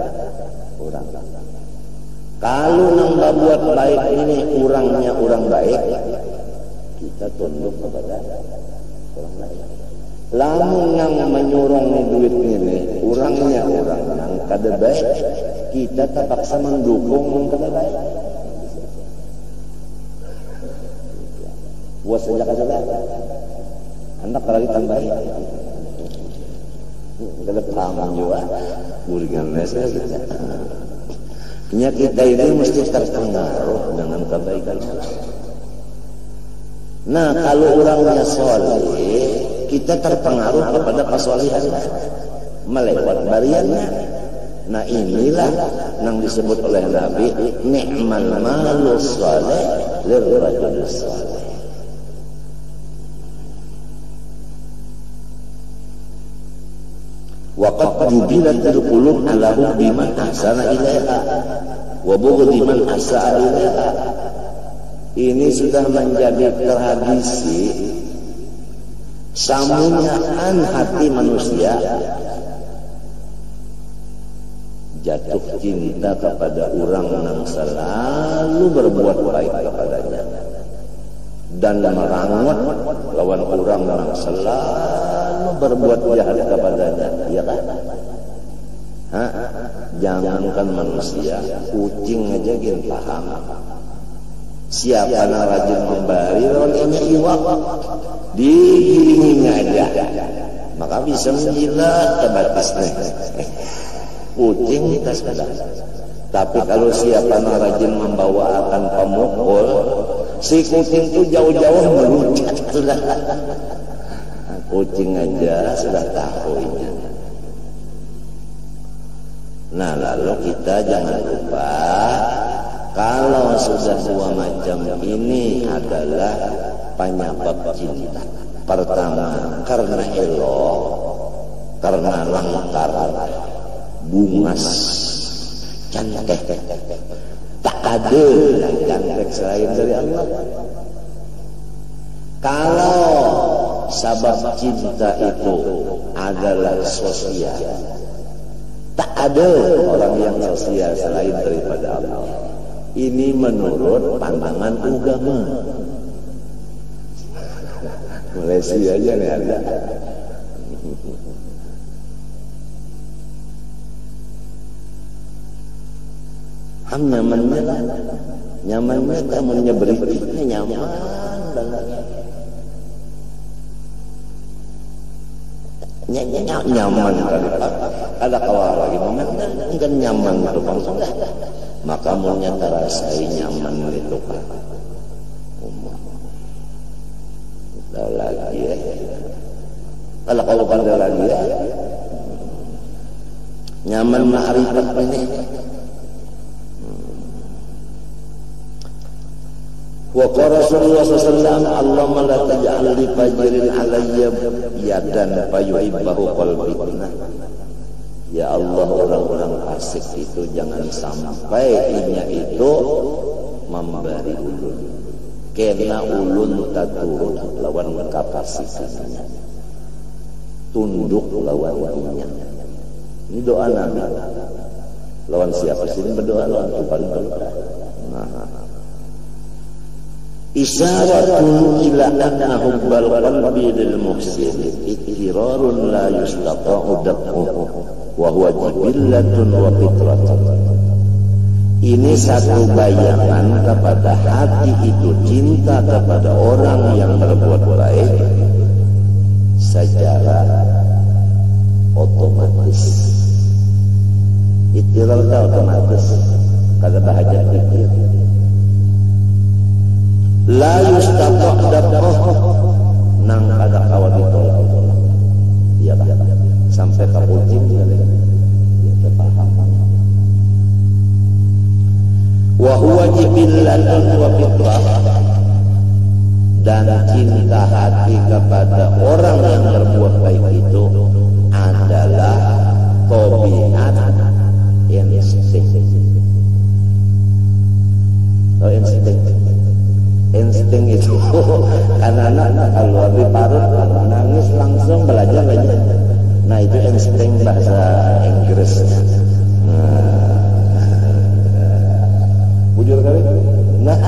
orang kalau nang buat baik ini orangnya orang baik kita tunduk kepada orang lain lamun yang menyurong duit ini orangnya orang yang kada baik kita terpaksa mendukung yang kada baik buat sejak kada baik anak lagi tambahin kada paham juga buringan nesa kita kita ini mesti terpengaruh dengan kebaikan nah kalau orangnya soleh kita terpengaruh kepada kesolihan melewat bariannya nah inilah yang disebut oleh Nabi ni'mal malu sholih lirrajul sholih wa qad jubilatil qulub ala hubbi man ahsana ilaiha wa bughdi man asaa ilaiha ini sudah menjadi tradisi samunyakan hati manusia jatuh cinta kepada orang yang selalu berbuat baik kepadanya dan merangut lawan orang yang selalu berbuat jahat kepadanya ya kan jangankan manusia kucing aja gini paham siapa yang rajin memberi lawan ini iwak digiringinya aja maka bisa menjilat ke batasnya kucing kita sadar tapi kalau siapa yang rajin membawa akan pemukul si kucing itu jauh-jauh melucat sudah kucing aja sudah tahu ini nah lalu kita jangan lupa kalau sudah dua macam ini adalah penyebab cinta pertama karena elok karena langkar bungas cantik tak ada yang cantik selain dari Allah kalau sabab cinta itu adalah sosial tak ada orang yang sosial selain daripada Allah ini menurut pandangan agama Malaysia aja nih ada nyamannya lah nyamannya kamunya berikutnya nyaman banget nyaman ada kawal lagi kan nyaman itu langsung maka maunya terasai nyaman itu kan lagi ya kalau pandai lagi ya nyaman ma'rifat ini wa qala Rasulullah sallallahu Allahumma la taj'al li fajrin alayya yadan fayuhibbahu qalbina ya Allah orang-orang fasik itu jangan sampai inya itu memberi ulun karena ulun taturut lawan kapasitasnya tunduk lawan inya ini doa Nabi lawan siapa sih berdoa lawan Tuhan isyaratun ila anna hubbal qalbi lil muhsin iktirarun la yustata'u daf'uhu wa huwa jibillatun wa fitratun ini satu bayangan kepada hati itu cinta kepada orang yang berbuat baik secara otomatis Itilal teh otomatis kada bahajat pikir. La yustata' dabqah nang kada kawa ditolak. Iya kan? Sampai ka kucing kali. Ya paham. Wa huwa jibillatun wa fitrah. Dan cinta hati kepada orang yang berbuat baik itu adalah tabiat insting. Insting itu anak-anak kalau habis parut nangis langsung belajar. Nah itu insting bahasa Inggris. Bujur kali. Nah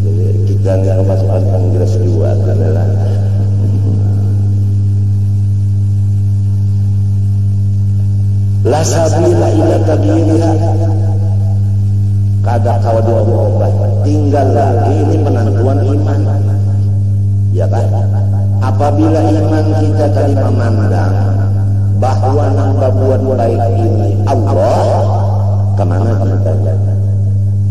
jadi kita nggak kemasukan Inggris juga adalah la sabila ila taghyiriha. Kada kawa diobah, tinggal lagi ini penentuan iman. Ya kan? Apabila iman kita tadi memandang bahwa nang berbuat baik ini Allah, kemana kita?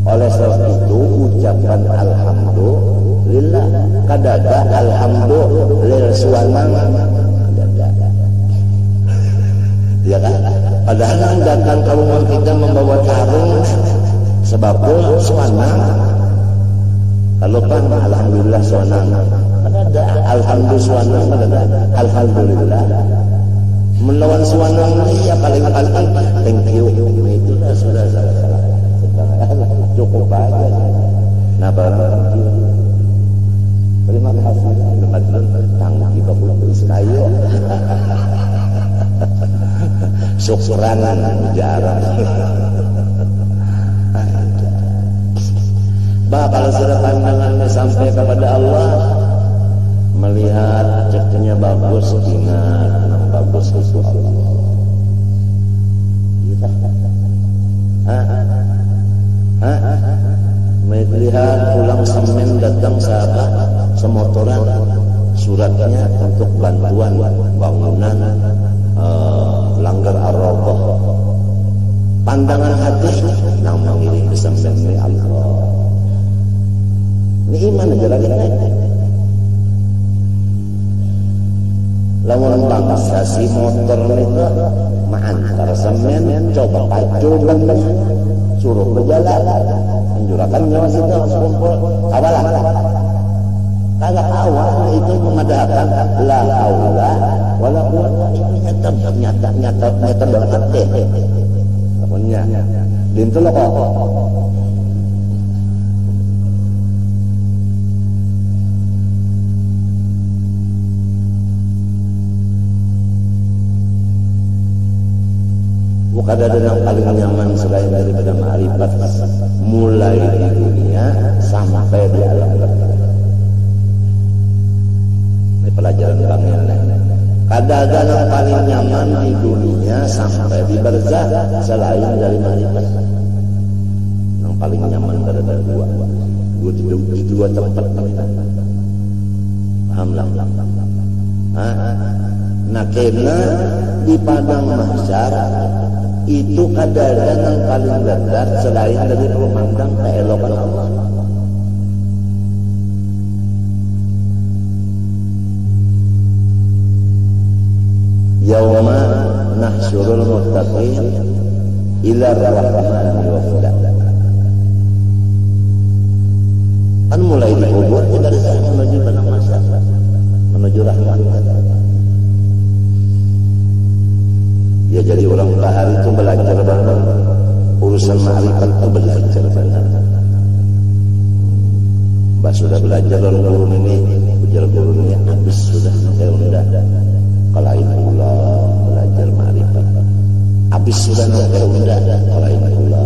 Oleh sebab itu ucapkan alhamdulillah. Kadada alhamdulillah suanang. Ya kan? Padahal yang datang ke rumah kita membawa karung sebabnya suanang. Kalau kan alhamdulillah suanang. Ada alhamdulillah suanang, ada alhamdulillah. Melawan suanang ini ya paling thank you. Itu sudah cukup aja. Nah barang terima kasih. Tanggung kita putus ayo. Syukuran jarang. Bah kalau sudah pandangannya sampai kepada Allah, melihat ceknya bagus, ingat yang bagus itu Allah. Melihat pulang semen datang sahabat semotoran suratnya untuk bantuan bangunan langgar ar-rawdah. Pandangan hati nang mengiring kesembelan Allah. Ini iman aja lagi naik. Lawan bangsa si motor itu mengantar semen, coba pacu bener, suruh berjalan, menjurakan nyawa situ kumpul awalah. Kagak awal itu memadahkan la haula wala quwwata nyata banget deh. Pokoknya dintu lo kok. Bukan ada yang paling nyaman selain daripada ma'rifat, mulai di dunia sampai di alam barzakh. Ini pelajaran kami. Kada ada yang paling nyaman di dunia sampai di barzakh selain dari ma'rifat. Yang paling nyaman ada dua tempat. Paham lah. Nah kena di padang mahsyar itu kadang yang paling dekat selain dari memandang keelokan Allah. Yauma nahsyurul muttaqin ila ar-rahmani wafda. Kan mulai di kubur dari sana menuju padang mahsyar, menuju rahmat. Ya jadi orang bahar itu belajar banget urusan ma'rifat itu belajar banget. Mbak sudah belajar orang guru ini, ujar gurunya habis sudah sampai udah kalain pula belajar ma'rifat. Habis sudah sampai udah kalain pula.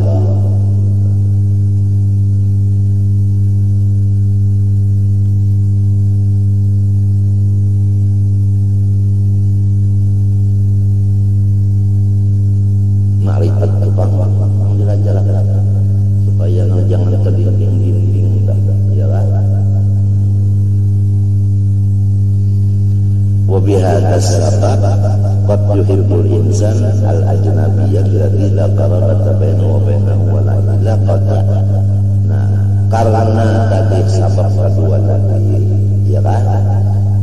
Ma'rifat itu yang dilajar supaya jangan terdinding-dinding ya lah. Wa وبهذا السبب قد يحب الإنسان الأجنبي الذي لا قرابة بينه وبينه ولا علاقة. Nah, karena tadi sebab kedua tadi, ya kan?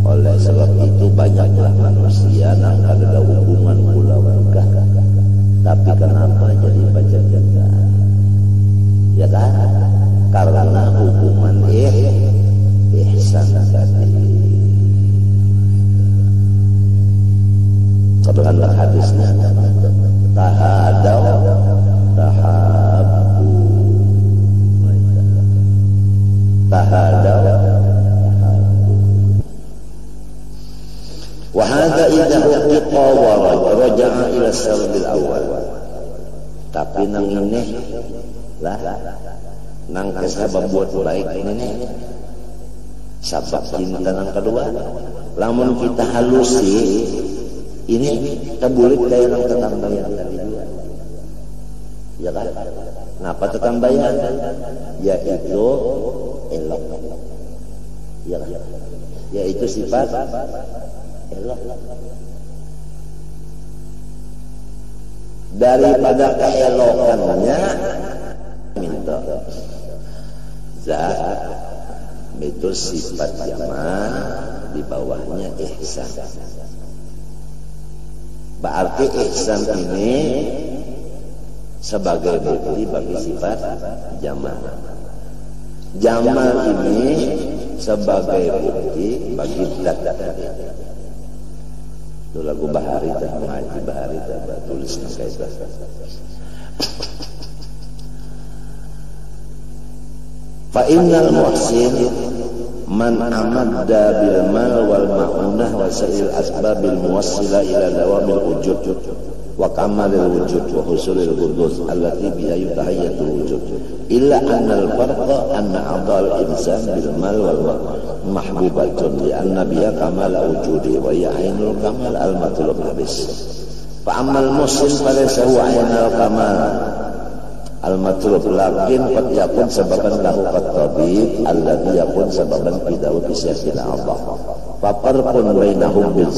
Oleh sebab itu banyaklah manusia yang ada hubungan keluarga. Tapi kenapa jadi baca-baca? Ya kan? Karena hubungan ihsan tadi. Kebetulan hadisnya tahadaw tahabbu tahadaw wa hadza idza uqiqa wa raja'a ila sababil awal. Tapi nang ini lah nang kesabab buat baik ini sabab cinta nang kedua. Lamun kita halusi ini tabulik kayak nang tetambayan tadi juga, ya kan? Kenapa tetambayan? Yaitu elok, ya kan? Yaitu sifat elok. Daripada keelokannya minta zat itu sifat jamal, di bawahnya ihsan. Berarti ihsan ini sebagai bukti bagi sifat jamal. Jamal ini sebagai bukti bagi zat. Itu lagu Bahari Haji Bahari tulisnya kayak itu. Fa innal muhsin man amadda bil mal wal ma'unah wa sa'il asbabil muwassila ila dawamil wujud wa kamalil wujud wa husulil qudus allati biha yutahayyatul wujud illa annal farqa anna adal insan bil mal wal mahbubatun li anna biha kamala wujudi wa ya ainul kamal al matlub habis fa amal muslim falaysa huwa ainul kamal al-matlub lakin qad yakun sababan lahu tabib alladhi yakun sababan fi dawud sihhatil Allah fa farqun bainahum bil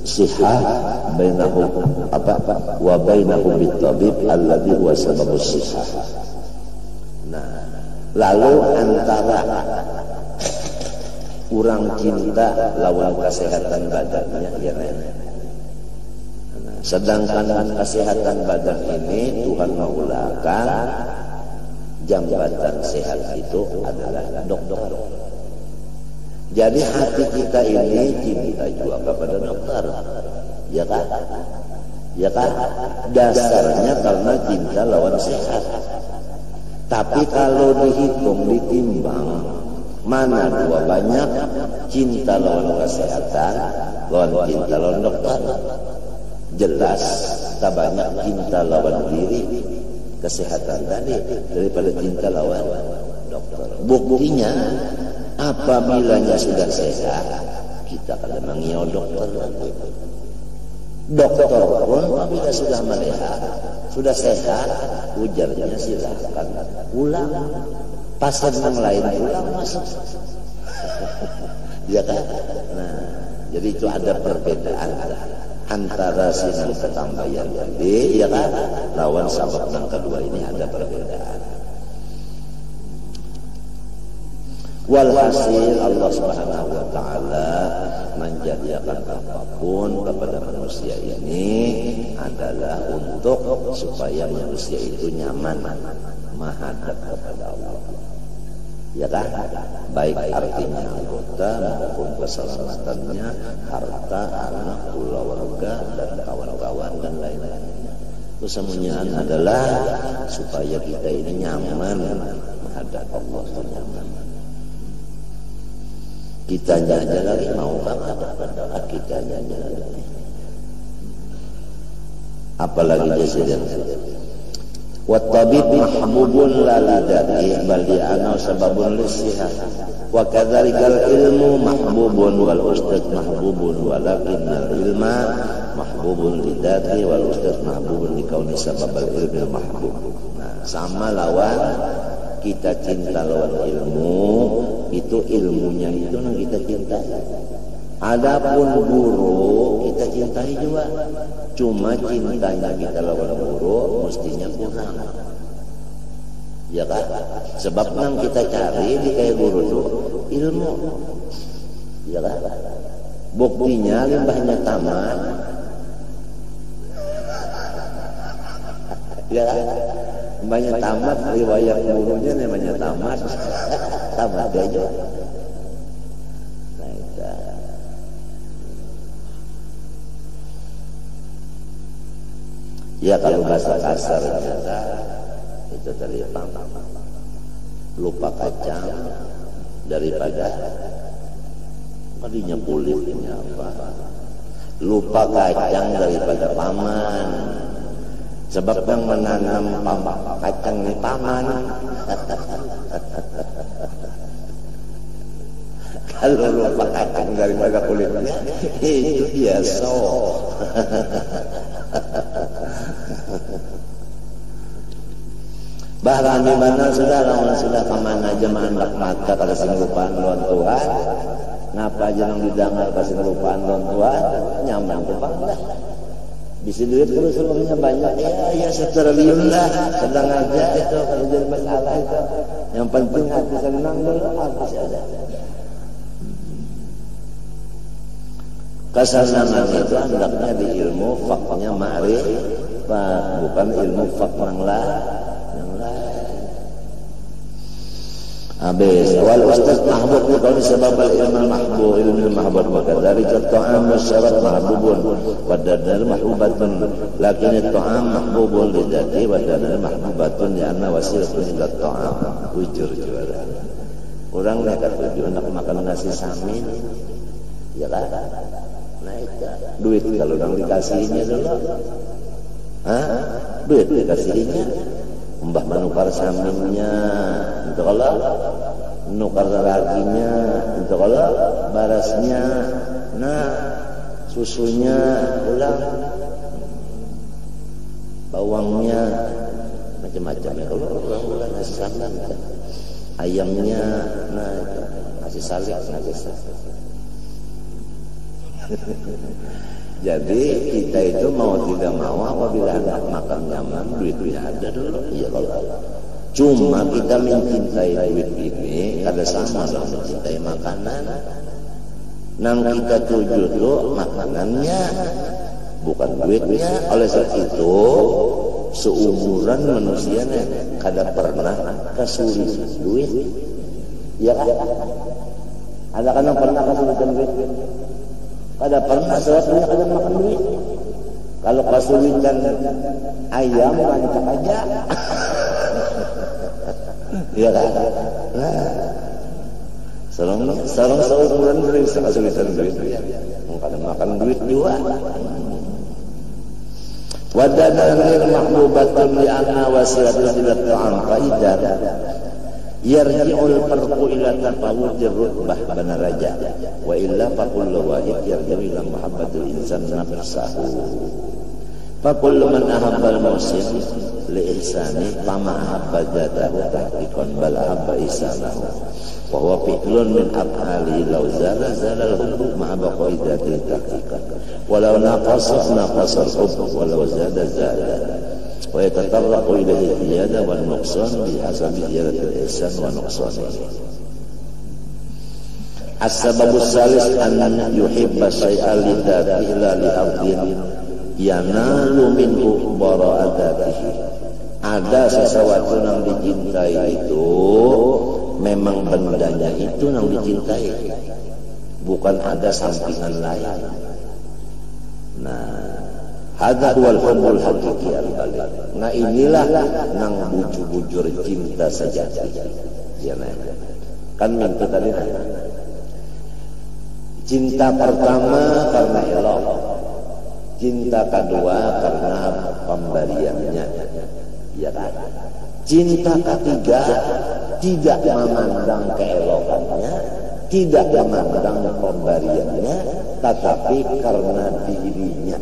sihhah bainahum wa bainahum bit tabib alladhi huwa sababus sihhah. Nah, lalu antara orang cinta lawan kesehatan badannya ya sedangkan kesehatan badan ini Tuhan mengulakan jambatan sehat itu adalah dokter. Jadi hati kita ini cinta juga kepada dokter, ya kan? Ya kan? Dasarnya karena cinta lawan sehat. Tapi kalau dihitung, ditimbang, mana dua banyak cinta lawan kesehatan, lawan cinta lawan dokter? Jelas tak banyak cinta lawan diri kesehatan tadi daripada cinta lawan dokter. Buktinya apabila sudah sehat kita akan mengiau dokter. Dokter pun apabila sudah melihat sudah sehat ujarnya silakan pulang, pasien yang lain pulang masuk. Ya kan? Nah, jadi itu ada perbedaan antara sinan ketambayan tadi, ya kan, lawan sabab yang kedua ini ada perbedaan. Walhasil Allah Subhanahu wa taala menjadikan apapun kepada manusia ini adalah untuk supaya manusia itu nyaman menghadap kepada Allah. Ya kan? Baik artinya anggota maupun keselamatannya, harta, anak, keluarga dan kawan-kawan dan lain-lainnya. Itu semuanya adalah supaya kita ini nyaman menghadap Allah, nyaman. Kita aja lagi mau kita aja lagi. Apalagi jasiden. Wat-tabib mahbubun la lidati bal li'annahu sababun lis-sihah wa kadzalikal ilmu mahbubun wal ustad mahbubun walakinnal ilma mahbubun lidati wal ustad mahbubun likauni sababal ilmi mahbub. Nah, sama lawan kita cinta lawan ilmu, itu ilmunya itu yang kita cintai. Adapun guru kita cintai juga, cuma cintanya kita lawan guru mestinya kurang, ya kan? Sebab yang kita cari di kayak guru tuh ilmu, ya kan? Buktinya limbahnya tamat, ya kan? Limbahnya tamat, riwayat gurunya namanya tamat, tamat aja. Ya kalau bahasa kasarnya itu tadi lupa kacang daripada tadinya kulitnya apa, lupa kacang daripada paman, sebab yang menanam kacang ini paman. Kalau lupa kacang daripada kulitnya itu biasa. Bahkan di mana sudah lawan sudah kemana aja mandak mata kalau sing lupaan lawan Tuhan, ngapa aja yang didangar kasih lupaan lawan Tuhan, nyaman ke bangga. Bisa duit terus seluruhnya banyak, ya setriliun lah, sedang aja itu kalau jadi masalah itu. Yang penting hati senang dulu, apa sih ada. Kesenangan itu hendaknya di ilmu faknya ma'rifah, bukan ilmu fak yang lain. Habis awal ustaz mahbub ni kalau sebab ilmu mahbub, ilmu mahbub maka dari ta'am syarat mahbubun wa dadar mahbubatun, lakin ta'am mahbubun lidati wa dadar mahbubatun li anna wasilatun ila ta'am. Jujur juara orang nak tuju nak makan nasi samin, ya kan? Nah itu duit kalau orang dikasihnya dulu, duit dikasihnya, mbah menukar saminnya, itu kalau nukar lakinya, itu kalau barasnya, nah susunya ulang, bawangnya, macam-macam ya kalau orang nasi samin, ayamnya, nah itu nasi salik, nasi salik. Jadi kita itu mau tidak mau apabila ada makan nyaman, duitnya ada dulu. Iya kalau cuma kita mencintai duit ini kada sama dengan mencintai makanan. Nang kita tuju tuh makanannya, bukan duitnya. Oleh sebab itu seumuran manusianya kada pernah kesulitan duit. Iya kan? Ada kan yang pernah kesulitan duit? Kada pernah sebabnya kada makan duit. Kalau kesulitan ayam rancak aja. Iya kan? Nah, sarang seumuran dari kesulitan duit. Kada makan duit juga. Wadadana mahbubatun li anna wasilatun ila ta'am faidah. Yarji'ul farqu ila tafawutir rutbah bana raja wa illa faqul wahid yarji'u ila mahabbatil insan nafsahu fa kullu man ahabba al-muhsin li ihsani fama ahabba dzatahu tahqiqan bal ahabba ihsanahu wa huwa fi'lun min af'ali law zala al-hubbu ma'a baqa'i dzati tahqiqan walau naqasa al-hubbu walau zada wa yatatarraqu ilaihi ziyada wan nuqsan bihasabi ziyadatil ihsan wa nuqsanihi. As-sababus salis an yuhibba syai'a li dzatihi la li ardin yanalu minhu bara'atihi. Ada sesuatu yang dicintai itu memang bendanya itu yang dicintai, bukan ada sampingan lain. Nah, hadza huwal hubbul haqiqi al-balik. Nah inilah nang bujur-bujur cinta sejati. Ya nah. Kan minta tadi cinta pertama karena elok, cinta kedua karena pemberiannya. Ya kan? Cinta ketiga tidak memandang keelokannya, tidak memandang pemberiannya, tetapi karena dirinya.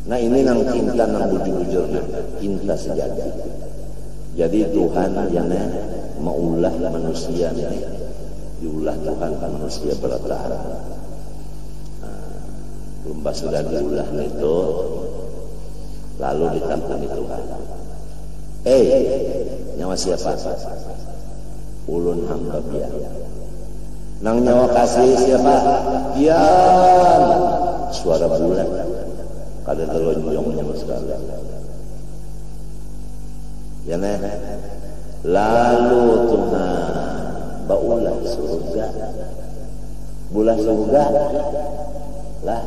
Nah ini nang cinta nang bujur-bujur, cinta sejati. Jadi Tuhan yang maulah manusia ini, diulah Tuhan manusia bertahan. Lumba sudah diulah itu, lalu ditampuni Tuhan. Nyawa siapa? Ulun hamba biar. Nang nyawa kasih siapa? Pian. Suara bulan. Kada telonjong nyawa sekali. Ya nih. Lalu Tuhan baulah surga. Bulan surga. Lah.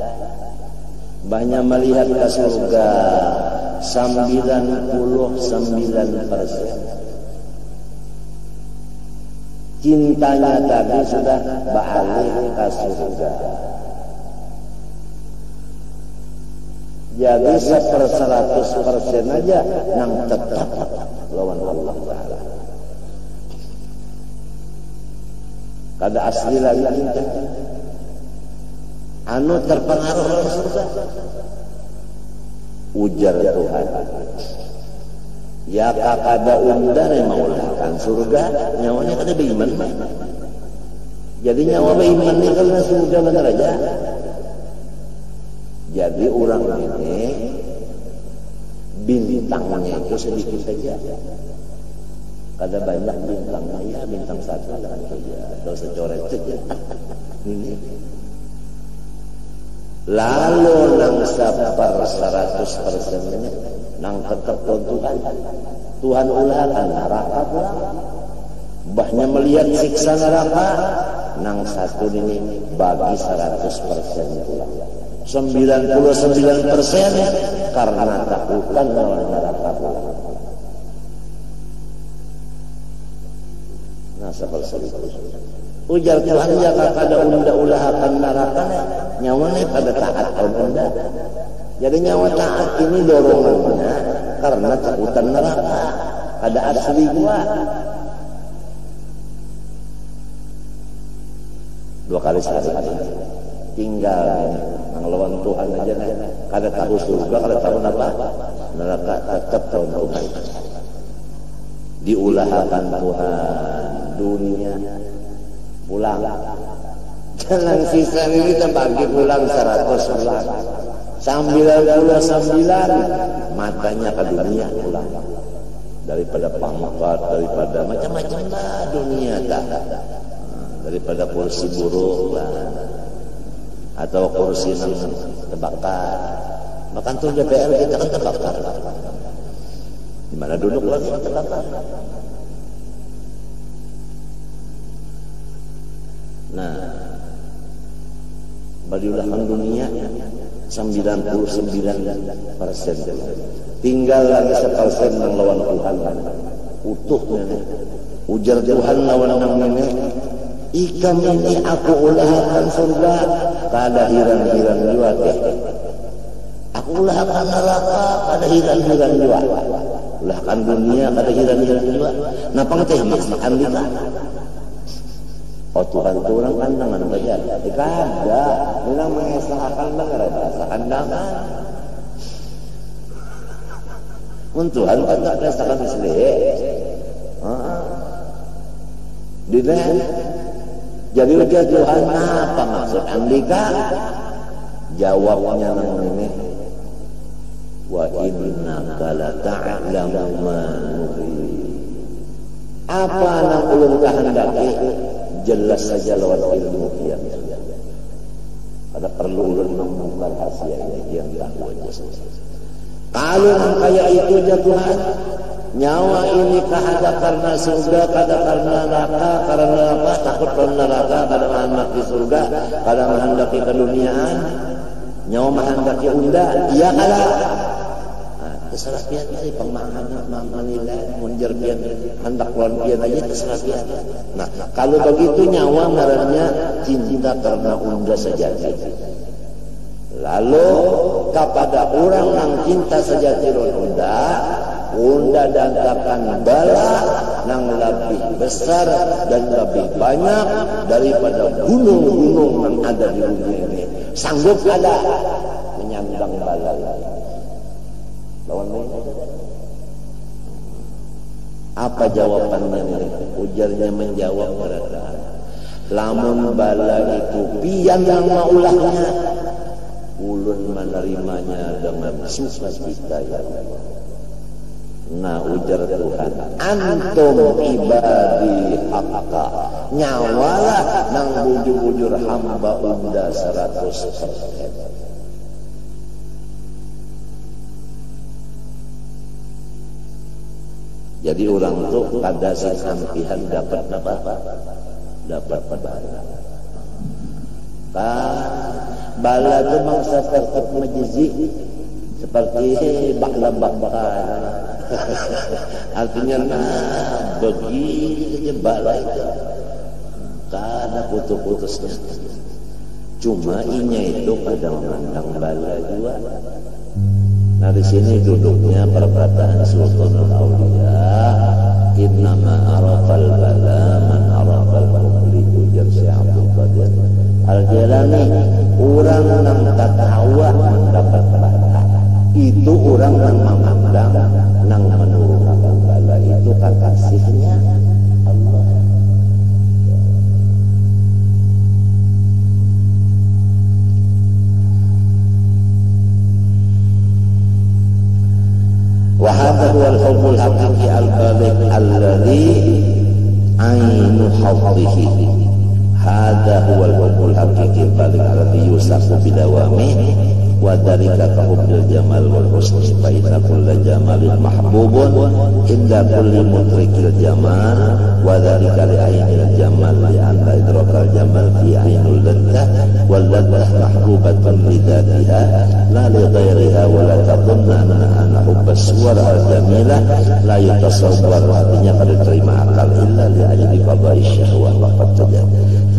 Banyak melihat ke surga 99%. Cintanya tadi sudah balik ke surga. Jadi 100% aja yang tetap lawan Allah Ta'ala. Kada asli lagi cinta. Anu terpengaruh oleh surga. Ujar Tuhan. Ya kakada undang yang maulahkan surga, nyawanya kada beriman. Jadi nyawa beriman ini karena surga benar aja. Jadi orang ini bintangnya itu sedikit saja. Kada banyak bintangnya, ya bintang satu saja, atau secoret saja. Ini. Lalu nang sapar 100%-nya nang tetap Tuhan ulakan neraka pula. Bahnya melihat siksa neraka nang satu ini bagi 100% pula. 99% karena takutan lawan neraka pula. Nah seperti itu. Ujar Tuhan ya kada unda ulahakan neraka nyawanya pada taat unda. Jadi nyawa taat ini dorongannya karena takutan neraka. Ada asli gua. 2 kali sehari tinggal ngelawan Tuhan aja nih. Kada tahu surga, kada tahu apa neraka, tetap tahu Tuhan. Diulahakan Tuhan dunia pulang. Jangan sisa ini terbagi pulang 100 pulang. 99 matanya ke dunia pulang. Daripada pangkat, daripada macam-macam lah dunia dah. Daripada kursi buruk lah. Atau kursi yang terbakar. Bahkan tuh DPR kita kan terbakar. Di mana duduk lagi terbakar. Nah, badiulahkan dunia 99%. Tinggal lagi 1% melawan Tuhan. Utuhnya nih. Ujar Tuhan lawan ini. Ikam ini aku ulahkan surga. Kada hiran-hiran juga deh. Aku ulahkan neraka. Kada hiran-hiran juga. Ulahkan dunia. Kada hiran-hiran juga. Napa ngeteh maksudkan kita? Oh Tuhan itu orang pandangan saja. Kada. Bilang mengesahkan banget. Rasakan dangan. Tuhan kan tak rasakan selih. Dilihat. Jadi ujian Tuhan apa maksud Andika? Jawabnya ini. Wa innaka la ta'lamu ma nurid. Apa yang ulun kehendaki? Jelas saja lawan ilmu kian. Ada perlu ulun membuka rahasia ini yang tahu aja. Kalau kayak itu aja Tuhan, nyawa ini kada karena surga, kada karena neraka, karena apa? Takut karena neraka, kada menghendaki surga, kada menghendaki keduniaan, nyawa menghendaki unda, iya kada. Terserah pian dari pemahaman menilai munjer pian hendak lawan pian aja terserah pian. Nah, kalau begitu nyawa ngarannya cinta karena unda sejati. Lalu kepada orang yang cinta sejati unda datangkan bala yang lebih besar dan lebih banyak daripada gunung-gunung yang ada di dunia ini. Sanggup ada menyandang bala lawan ini. Apa jawabannya ini? Ujarnya menjawab mereka. Lamun bala itu pian yang maulahnya ulun menerimanya dengan sukacita ya Allah. Nah ujar Tuhan, antum ibadi haqqa, nyawalah nang bujur-bujur hamba unda 100%. Jadi orang tuh kada sampihan dapat apa? Dapat bala. Bala itu mangsa tertib majzi seperti bala-bala. Artinya begini saja bala itu kada putus-putusnya. Cuma inya itu kadang memandang bala juga. Nah di sini duduknya perkataan Sultanul Auliya, innama arafal bala man arafal hubli, ujar Syekh Abdul Qadir Al-Jilani. Orang yang tatawa mendapat bala, itu orang yang memandang nang menurunkan bala itu kekasihnya Allah. وهذا هو الحب الحقيقي البالغ الذي عين حظه. هذا هو الحب الحقيقي البالغ الذي يوصف بدوامه وذلك كحب الجمال والحسن فإن كل جمال محبوب عند كل مدرك الجمال وذلك لعين الجمال لأن إدراك الجمال في عين اللذة واللذة محبوبة لذاتها لا لغيرها ولا تظن أن حب الصور الجميلة لا يتصور artinya pada terima akal illa li'ajli qada'i syahwah waqad tajad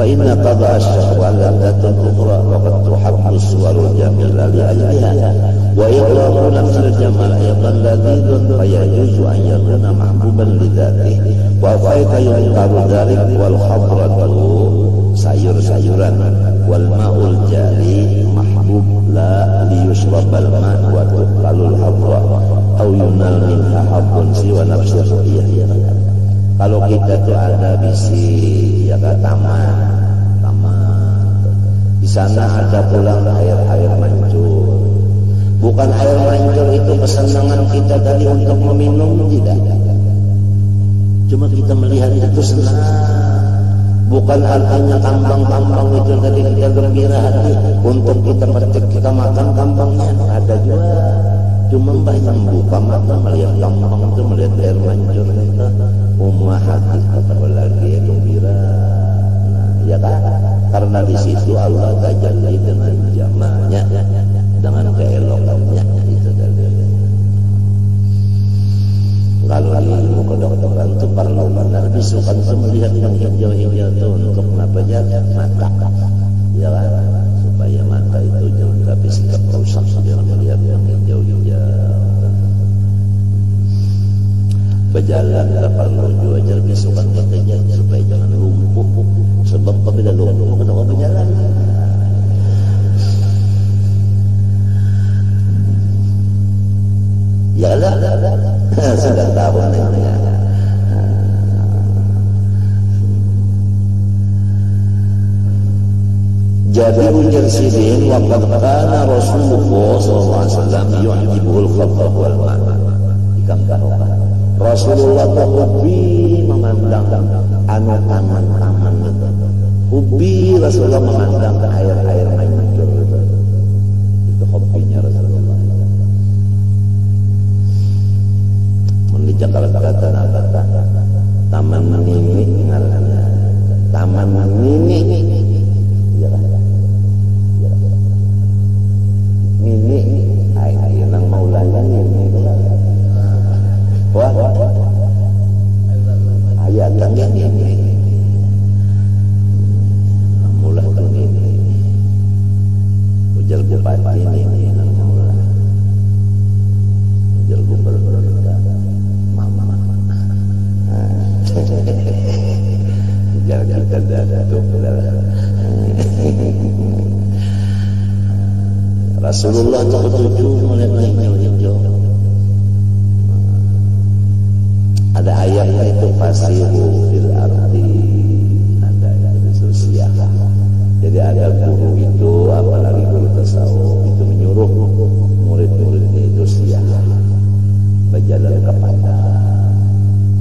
فإن قضاء الشهوة لذة أخرى وقد تحب الصور الجميلة لأجلها وإطلاق نفس الجمال أيضا لذيذ فيجوز أن يكون محبوبا لذاته وكيف ينكر ذلك والخضرة sayur-sayuran والماء الجاري محبوب لا ليشرب الماء وتقل الحضرة أو ينال منها حظ سوى نفس الرؤية. Kalau kita tuh ada bisi ya ke taman, di sana ada pulang air mancur. Bukan air mancur itu kesenangan kita tadi untuk meminum, tidak. Cuma kita melihat itu senang. Bukan artinya kambang-kambang itu tadi kita gembira hati untuk kita petik, kita makan kambangnya. Ada juga. Cuma banyak buka mata melihat kambang itu, melihat air mancur itu. Ummah hati apalagi gembira. Nah, ya kan? Karena di situ Allah tajalli dengan jamalnya, dengan keelokannya itu tadi. Kalau ilmu kedokteran itu perlu benar bisukan itu melihat yang hijau-hijau itu untuk apa aja mata, ya kan? Supaya mata itu jangan habis kerusak dengan melihat yang hijau-hijau. Berjalan tak perlu juga bisukan bekerja supaya jangan lumpuh. Sebab apabila lumpuh kenapa berjalan? Ya lah, sudah tahu namanya. Jadi ujar Sirin, waqad kana Rasulullah SAW yu'jibuhul khabar wal ma'na. Ikan kahokah. Rasulullah hobi memandang anu taman-taman itu. Hobi Rasulullah memandang air-air mancur itu. Itu hobinya Rasulullah. Di Jakarta apa? Taman Mini ngarannya. Taman Mini. Mini ayo nang Maulana ini. Wah. Ayat kan ini. Mula tu ini. Ujar bupati ini nang Maulana. Ujar gubernur jangan kita datuk Rasulullah tertuju melihat hijau-hijau. Ada ayatnya itu fasihu fil ardi, ada ayat sosial. Jadi ada guru itu apalagi guru tasawuf itu menyuruh murid-muridnya itu siap berjalan ke padang.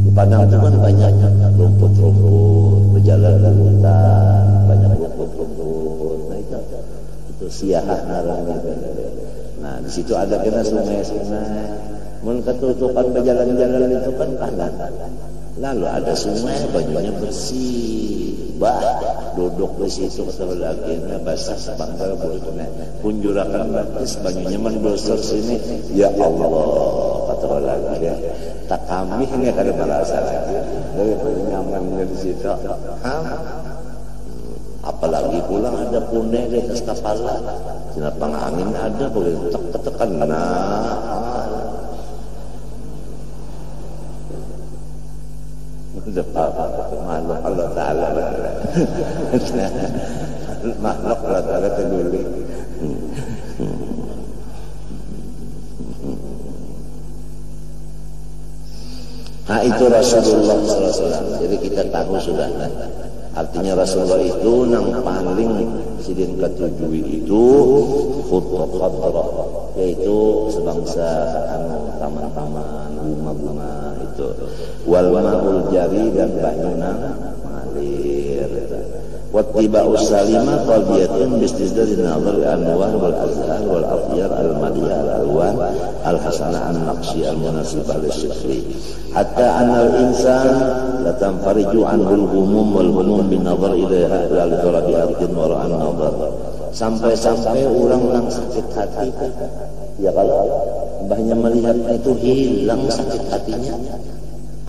Di padang itu kan banyak rumput-rumput, berjalan ke hutan, banyak rumput-rumput. Nah itu siap narangnya. Nah di situ ada kena sungai-sungai. Mun ketutupan berjalan-jalan itu kan kanan. Lalu ada sungai, banyunya bersih, duduk di situ kata lakinya basah sebangga berkena punjurakan batis banyunya mendosor sini. Ya Allah kata lakinya, tak kami ini kada merasa lagi dari nyamannya di situ. Apalagi pulang ada punai di atas kapal, sinapang angin ada boleh tekan makhluk Allah Ta'ala makhluk Allah Ta'ala terguling. Nah itu Rasulullah SAW. Jadi kita tahu sudah. Artinya Rasulullah itu yang paling sidin ketujui itu khudra, yaitu sebangsa taman-taman, bunga-bunga itu. Wal ma'ul jari dan banyuna mengalir. Wattiba'us salimah qalbiyatun bistizdadin nazar al-anwar wal azhar wal afyar al-madiyah al-alwan al-hasanah al-naqshi al-munasibah al-syikri hatta anal insan la tanfariju anhul humum wal humum bin nazar ilaiha ila al-turabi ardin wara'an nazar. Sampai-sampai orang yang sakit hati, ya kalau mbahnya melihat itu hilang sakit hatinya.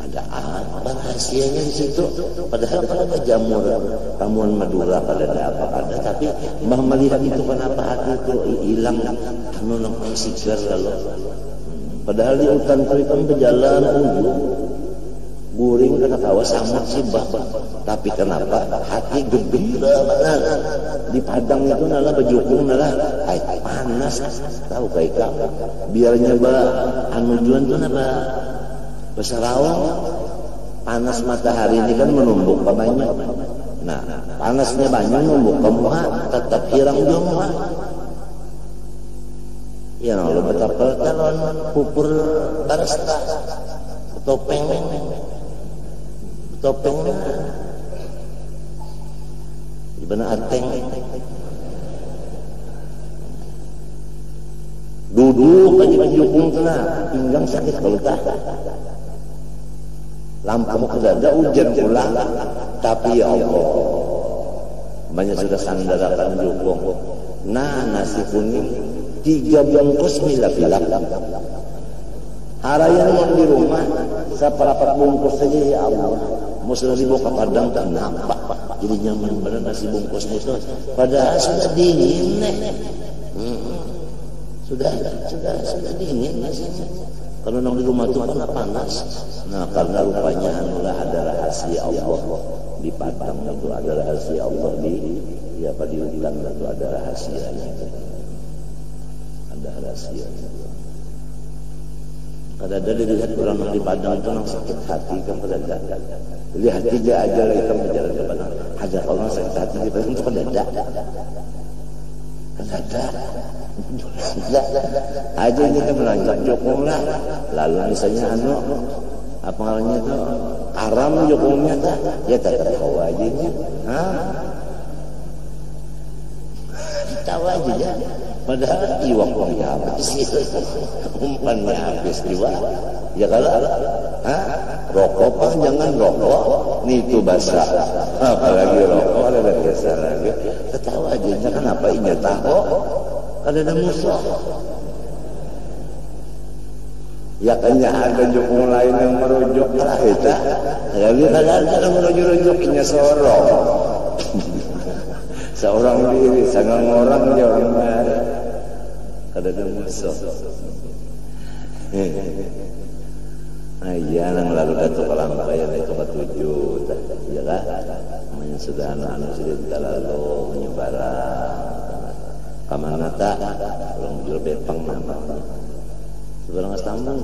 Ada apa rahasianya di situ? Padahal kalau jamur ramuan Madura pada ada apa ada, tapi mbah melihat itu kenapa hati itu hilang anu nang sigar lalu. Padahal di hutan itu berjalan guring kena tawa sama si mbah. Tapi kenapa hati gembira benar? Di padang itu nala bejukung nala panas tahu kayak kamu. Biarnya anu juan tuh napa Besarawang panas matahari ini kan menumbuk ke banyu. Nah panasnya banyu menumbuk ke muka tetap hirang jomba. Ya lalu betapa talon pupur barasta topeng ibana anteng duduk aja menjukung tenang pinggang sakit kalau tak lampu ke dada hujan ulang, tapi ya Allah banyak sudah sandarakan jukung. Nah nasi kuning 3 bungkus milap-milap. Harayan yang di rumah seperapat bungkus saja ya Allah. Mau sudah dibawa ke padang tak nampak. Jadi nyaman benar nasi bungkusnya itu. Padahal sudah dingin sudah dingin nasinya. Kalau nang di rumah itu kan panas. Nah karena rupanya anulah ada rahasia Allah di padang itu, ada rahasia Allah di hutan itu ada rahasianya. Ada rahasianya. Kadang-kadang dilihat orang yang di padang itu nang sakit hati kan kadang-kadang. Lihat dia aja lagi kan berjalan ke padang. Ada orang sakit hati di padang itu kadang-kadang. Aja ini kan merancak jokong lah. Lalu misalnya apa namanya itu karam jokongnya tak, ya tak tertawa aja nya. Tawa aja ya. Padahal iwaknya habis, umpannya habis juga. Ya kalau rokok pak jangan rokok, nih itu basah. Apalagi rokok ada biasa lagi. Ketawa aja, kenapa ini tahu? Ada musuh. Ya kayaknya ada jokong lain yang merujuk lah itu. Tapi kadang-kadang merujuk-rujuknya seorang. Seorang diri, sangat orang dia orang lain. Kadang-kadang musuh. Iya, nang lalu datuk kelambayan itu ketujuh, ya kan? Namanya sudah anak-anak sudah lalu menyebarang. Kamana tak, orang jual bepang namanya. Sebarang astambang,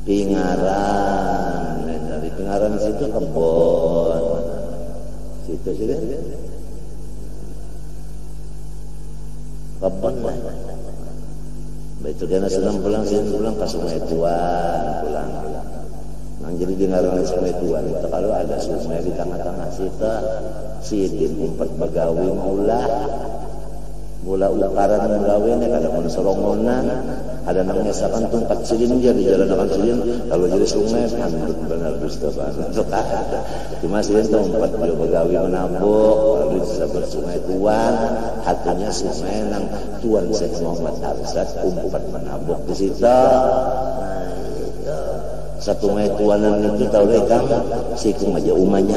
Pingaran, dari Pingaran situ kebon, situ. kebun lah. Itu dia senang pulang ke Sungai Tuan pulang. Nah, jadi di ngarangan Sungai Tuan itu kalau ada sungai di tengah-tengah situ, sidin umpat bagawi maulah, mula ukaran gawe nih kada mun sorongonan, ada nang ngesakan tumpat sidin dia di jalan akan sidin, kalau jadi sungai kan benar dusta banget. Cuma sidin tumpat bagawi menabuk, lalu disebut Sungai Tuan, hatinya sungai nang Tuan Syekh Muhammad Arsad umpat menabuk di situ. Satu Sungai Tuanan itu tahu deh kang, sikum aja umanya,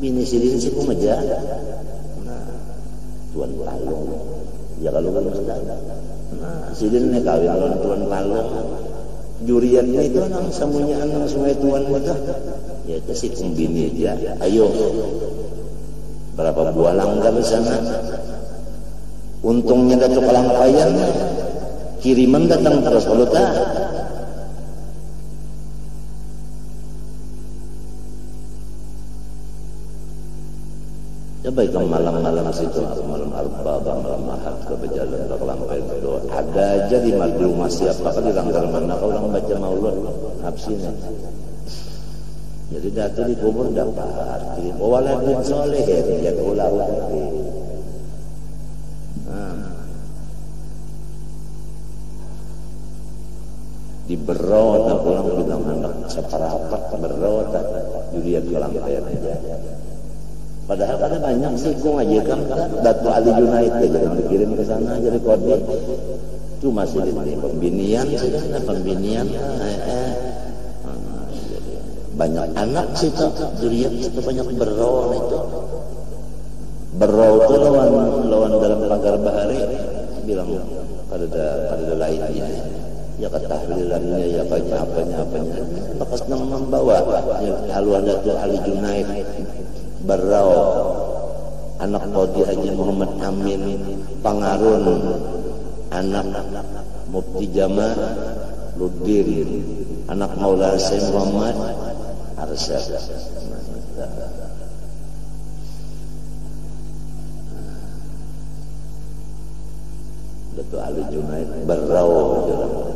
bini sidin sikum aja. Nah, Tuan Palung, ya kalau sudah. Nah, sidin nih kawin lawan Tuan Palung, juriannya itu nang sembunyian nang Sungai Tuan itu, ya itu sikum bini aja. Ayo, berapa buah langgar di sana? Untungnya datuk kelampayan, kiriman datang terus kalau tak. Coba ke malam-malam situ, malam Arba'ah, malam Ahad, ke berjalan ke kelampai berdoa. Ada aja di rumah siapa kan di langgar mana kau orang baca maulud hapsinya. Jadi datu di kubur dapat. Waladun soleh ya ulah. Di berota pulang bilang anak seperapat berota dilihat kelampai aja. Padahal ada banyak sih, gue ngajarkan Datu Ali Junaid aja yang dikirim ke sana jadi kode. Itu masih ini pembinian, pembinian. Banyak anak sih tuh, dilihat itu banyak berau itu. Berau itu lawan dalam pagar bahari bilang pada lainnya. Ya ketahlilannya, ya apanya. Lepas nang membawa haluan Datu Ali Junaid. Berau anak Qadi Haji Muhammad Amin Pangarun, anak Mufti Jamal Ludin, anak Maula Syekh Muhammad Arsad. Datu Ali Junaid berau jalan.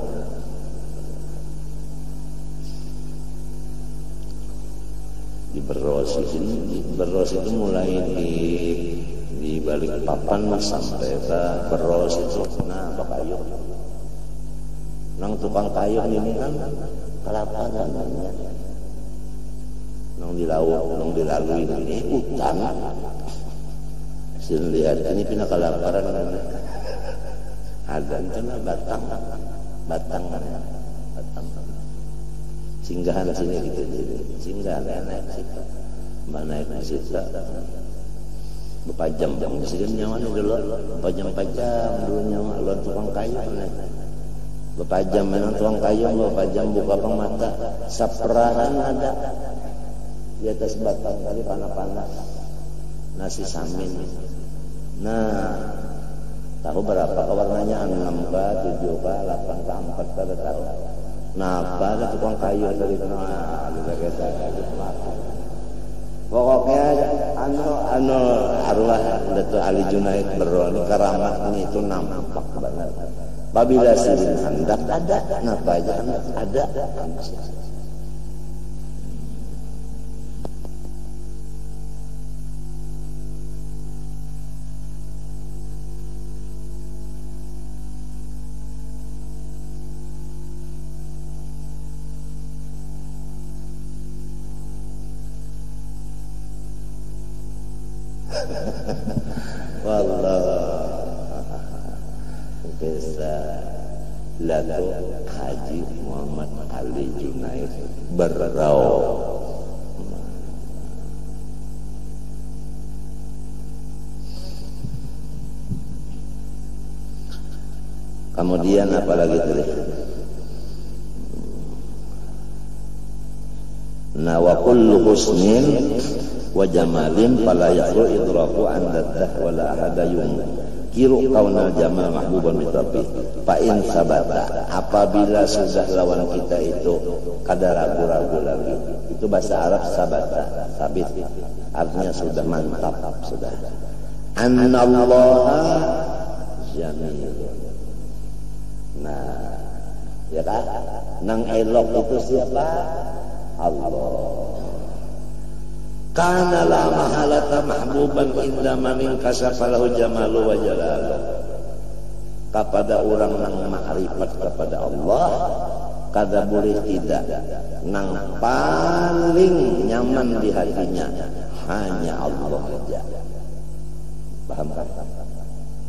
Di Beros itu mulai di balik papan sampai ke Beros itu nah Bakayu. Nang tukang kayu ini kan kelapa namanya. Nang dilalui ini hutan. Sini lihat ini pindah kelaparan ada cina batang. Singgahan sini gitu, singgahan naik situ, naik situ, berpajam di sini nyawa nih dulu, berpajam dulu nyawa lawan tukang kayu naik, berpajam memang tukang kayu, berpajam buka pemata, saprahan ada di atas batang tadi panas, nasi samin, nah tahu berapa warnanya 6 ke 7 ke 8 ke 4 pada tahu. Nah, ada tukang kayu dari mana? Pokoknya arwah Datu Ali Junaid berani keramat ini itu nampak banget. Babila sidin hendak ada, napa aja ada. Wallah bisa Datu Haji Muhammad Ali Junaid berau. Kemudian apalagi tadi? Nah wa kullu husnin wa jamalin fala yaqru idraku an dadah wala ahada kiru kaunal jamal mahbuban bitabi fa in sabata apabila sudah lawan kita itu kada ragu-ragu lagi itu bahasa Arab sabata sabit artinya sudah mantap sudah annallaha jamilun. Nah, ya kan? Nang elok itu siapa? Allah. Kana la mahalata mahbuban inda man kasafa lahu jamalu wa jalalu. Kepada orang nang makrifat kepada Allah, kada boleh tidak nang paling nyaman di hatinya hanya Allah saja. Paham kan?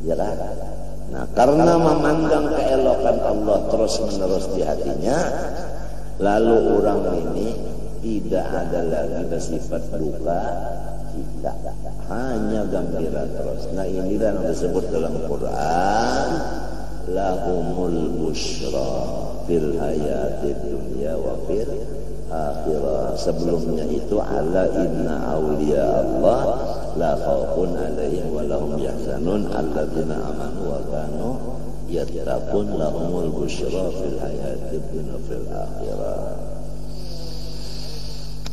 Ya kan? Nah, karena memandang keelokan Allah terus menerus di hatinya, lalu orang ini tidak ada lagi bersifat duka cita, hanya gembira terus. Nah, inilah yang disebut dalam Quran, lahumul busyra fil hayatid dunya wa fil akhirah. Sebelumnya itu ala inna awliya Allah la khaufun alaihim wa lahum yahzanun alladzina amanu wa kanu yattaqun lahumul busyra fil hayatid dunya fil akhirah.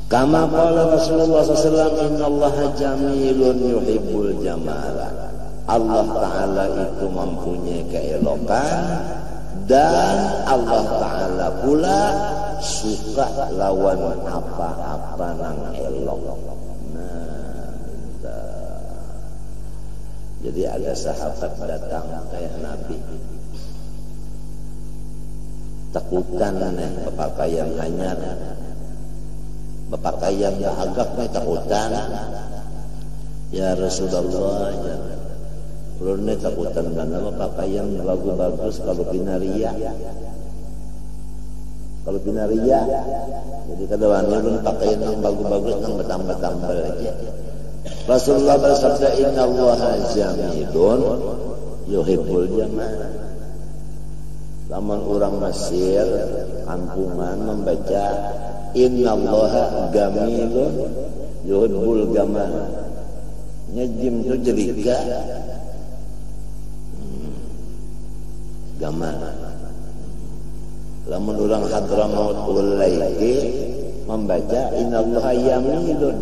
Kama qala Rasulullah SAW, innallaha jamilun yuhibbul jamala. Allah Ta'ala itu mempunyai keelokan, dan Allah Ta'ala pula suka lawan apa-apa nang elok. Nah, minta. Jadi ada sahabat datang kayak Nabi, takutan berpakaian anyar, berpakaian agak takutan. Ya Rasulullah, ya ulun takutan mana berpakaian bagus-bagus kalau pinaria. Kalau pinaria, jadi kadang ulun pakaian yang bagus-bagus yang bertambah-tambah aja. Rasulullah bersabda, innallaha jamilun yuhibbul jamal. Lamun orang Mesir kampungan membaca innallaha gamilun yuhibbul gamal, nyejim itu jeriga gamal. Lamun orang Hadramaut Ulaiki membaca innallaha yamilun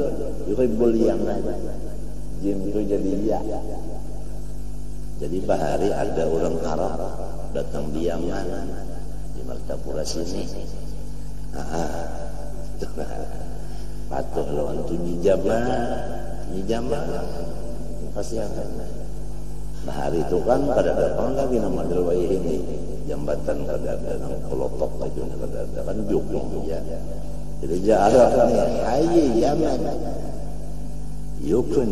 yuhibbul yamal, jim itu jadi ya. Jadi bahari ada orang Arab datang di Yaman, di Martapura sini, patuh lawan tu Nijama pasti akan. Bahari itu kan pada datang lagi nama Delwai ini, jambatan pada ada nang Kolotok itu pada ada kan Jukung ya. Jadi jarak ni, Haji Yaman, Yukun,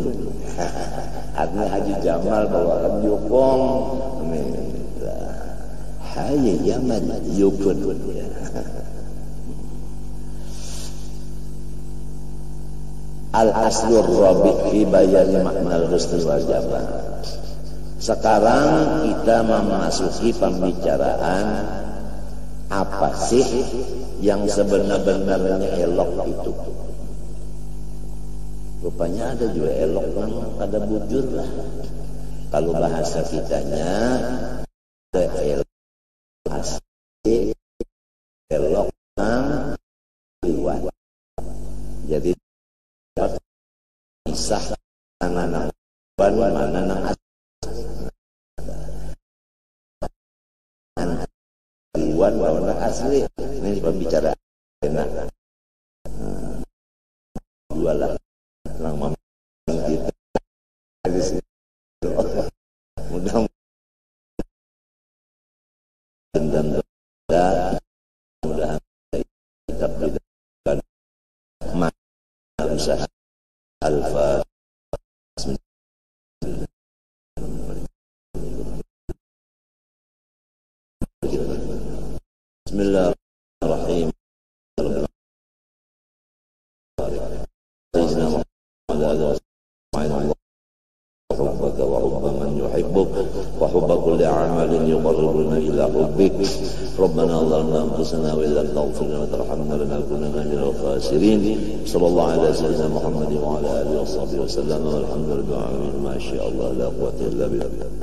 artinya Haji Jamal bawakan Jukung, Haji Yaman, Yukun. Al-aslur rabi' fi bayani makna al-husni wal jamal. Sekarang kita memasuki pembicaraan apa sih yang sebenar-benarnya elok itu. Rupanya ada juga elok yang ada bujur lah. Kalau bahasa kitanya ada elok asli, elok yang liwat. Jadi misah mana ban mana nang liwan mana asli. Ini pembicaraan enak. Jualan orang kita di sini. Mudah-mudahan kita berikan mana usaha Alfa. Bismillahirrahmanirrahim. حبك وحب من يحبك وحب كل عمل يقربنا إلى حبك ربنا ظلمنا أنفسنا وإن لم تغفر لنا وترحمنا لنكونن من الخاسرين صلى الله على سيدنا محمد وعلى آله وصحبه وسلم والحمد لله ما شاء الله لا قوة إلا بالله.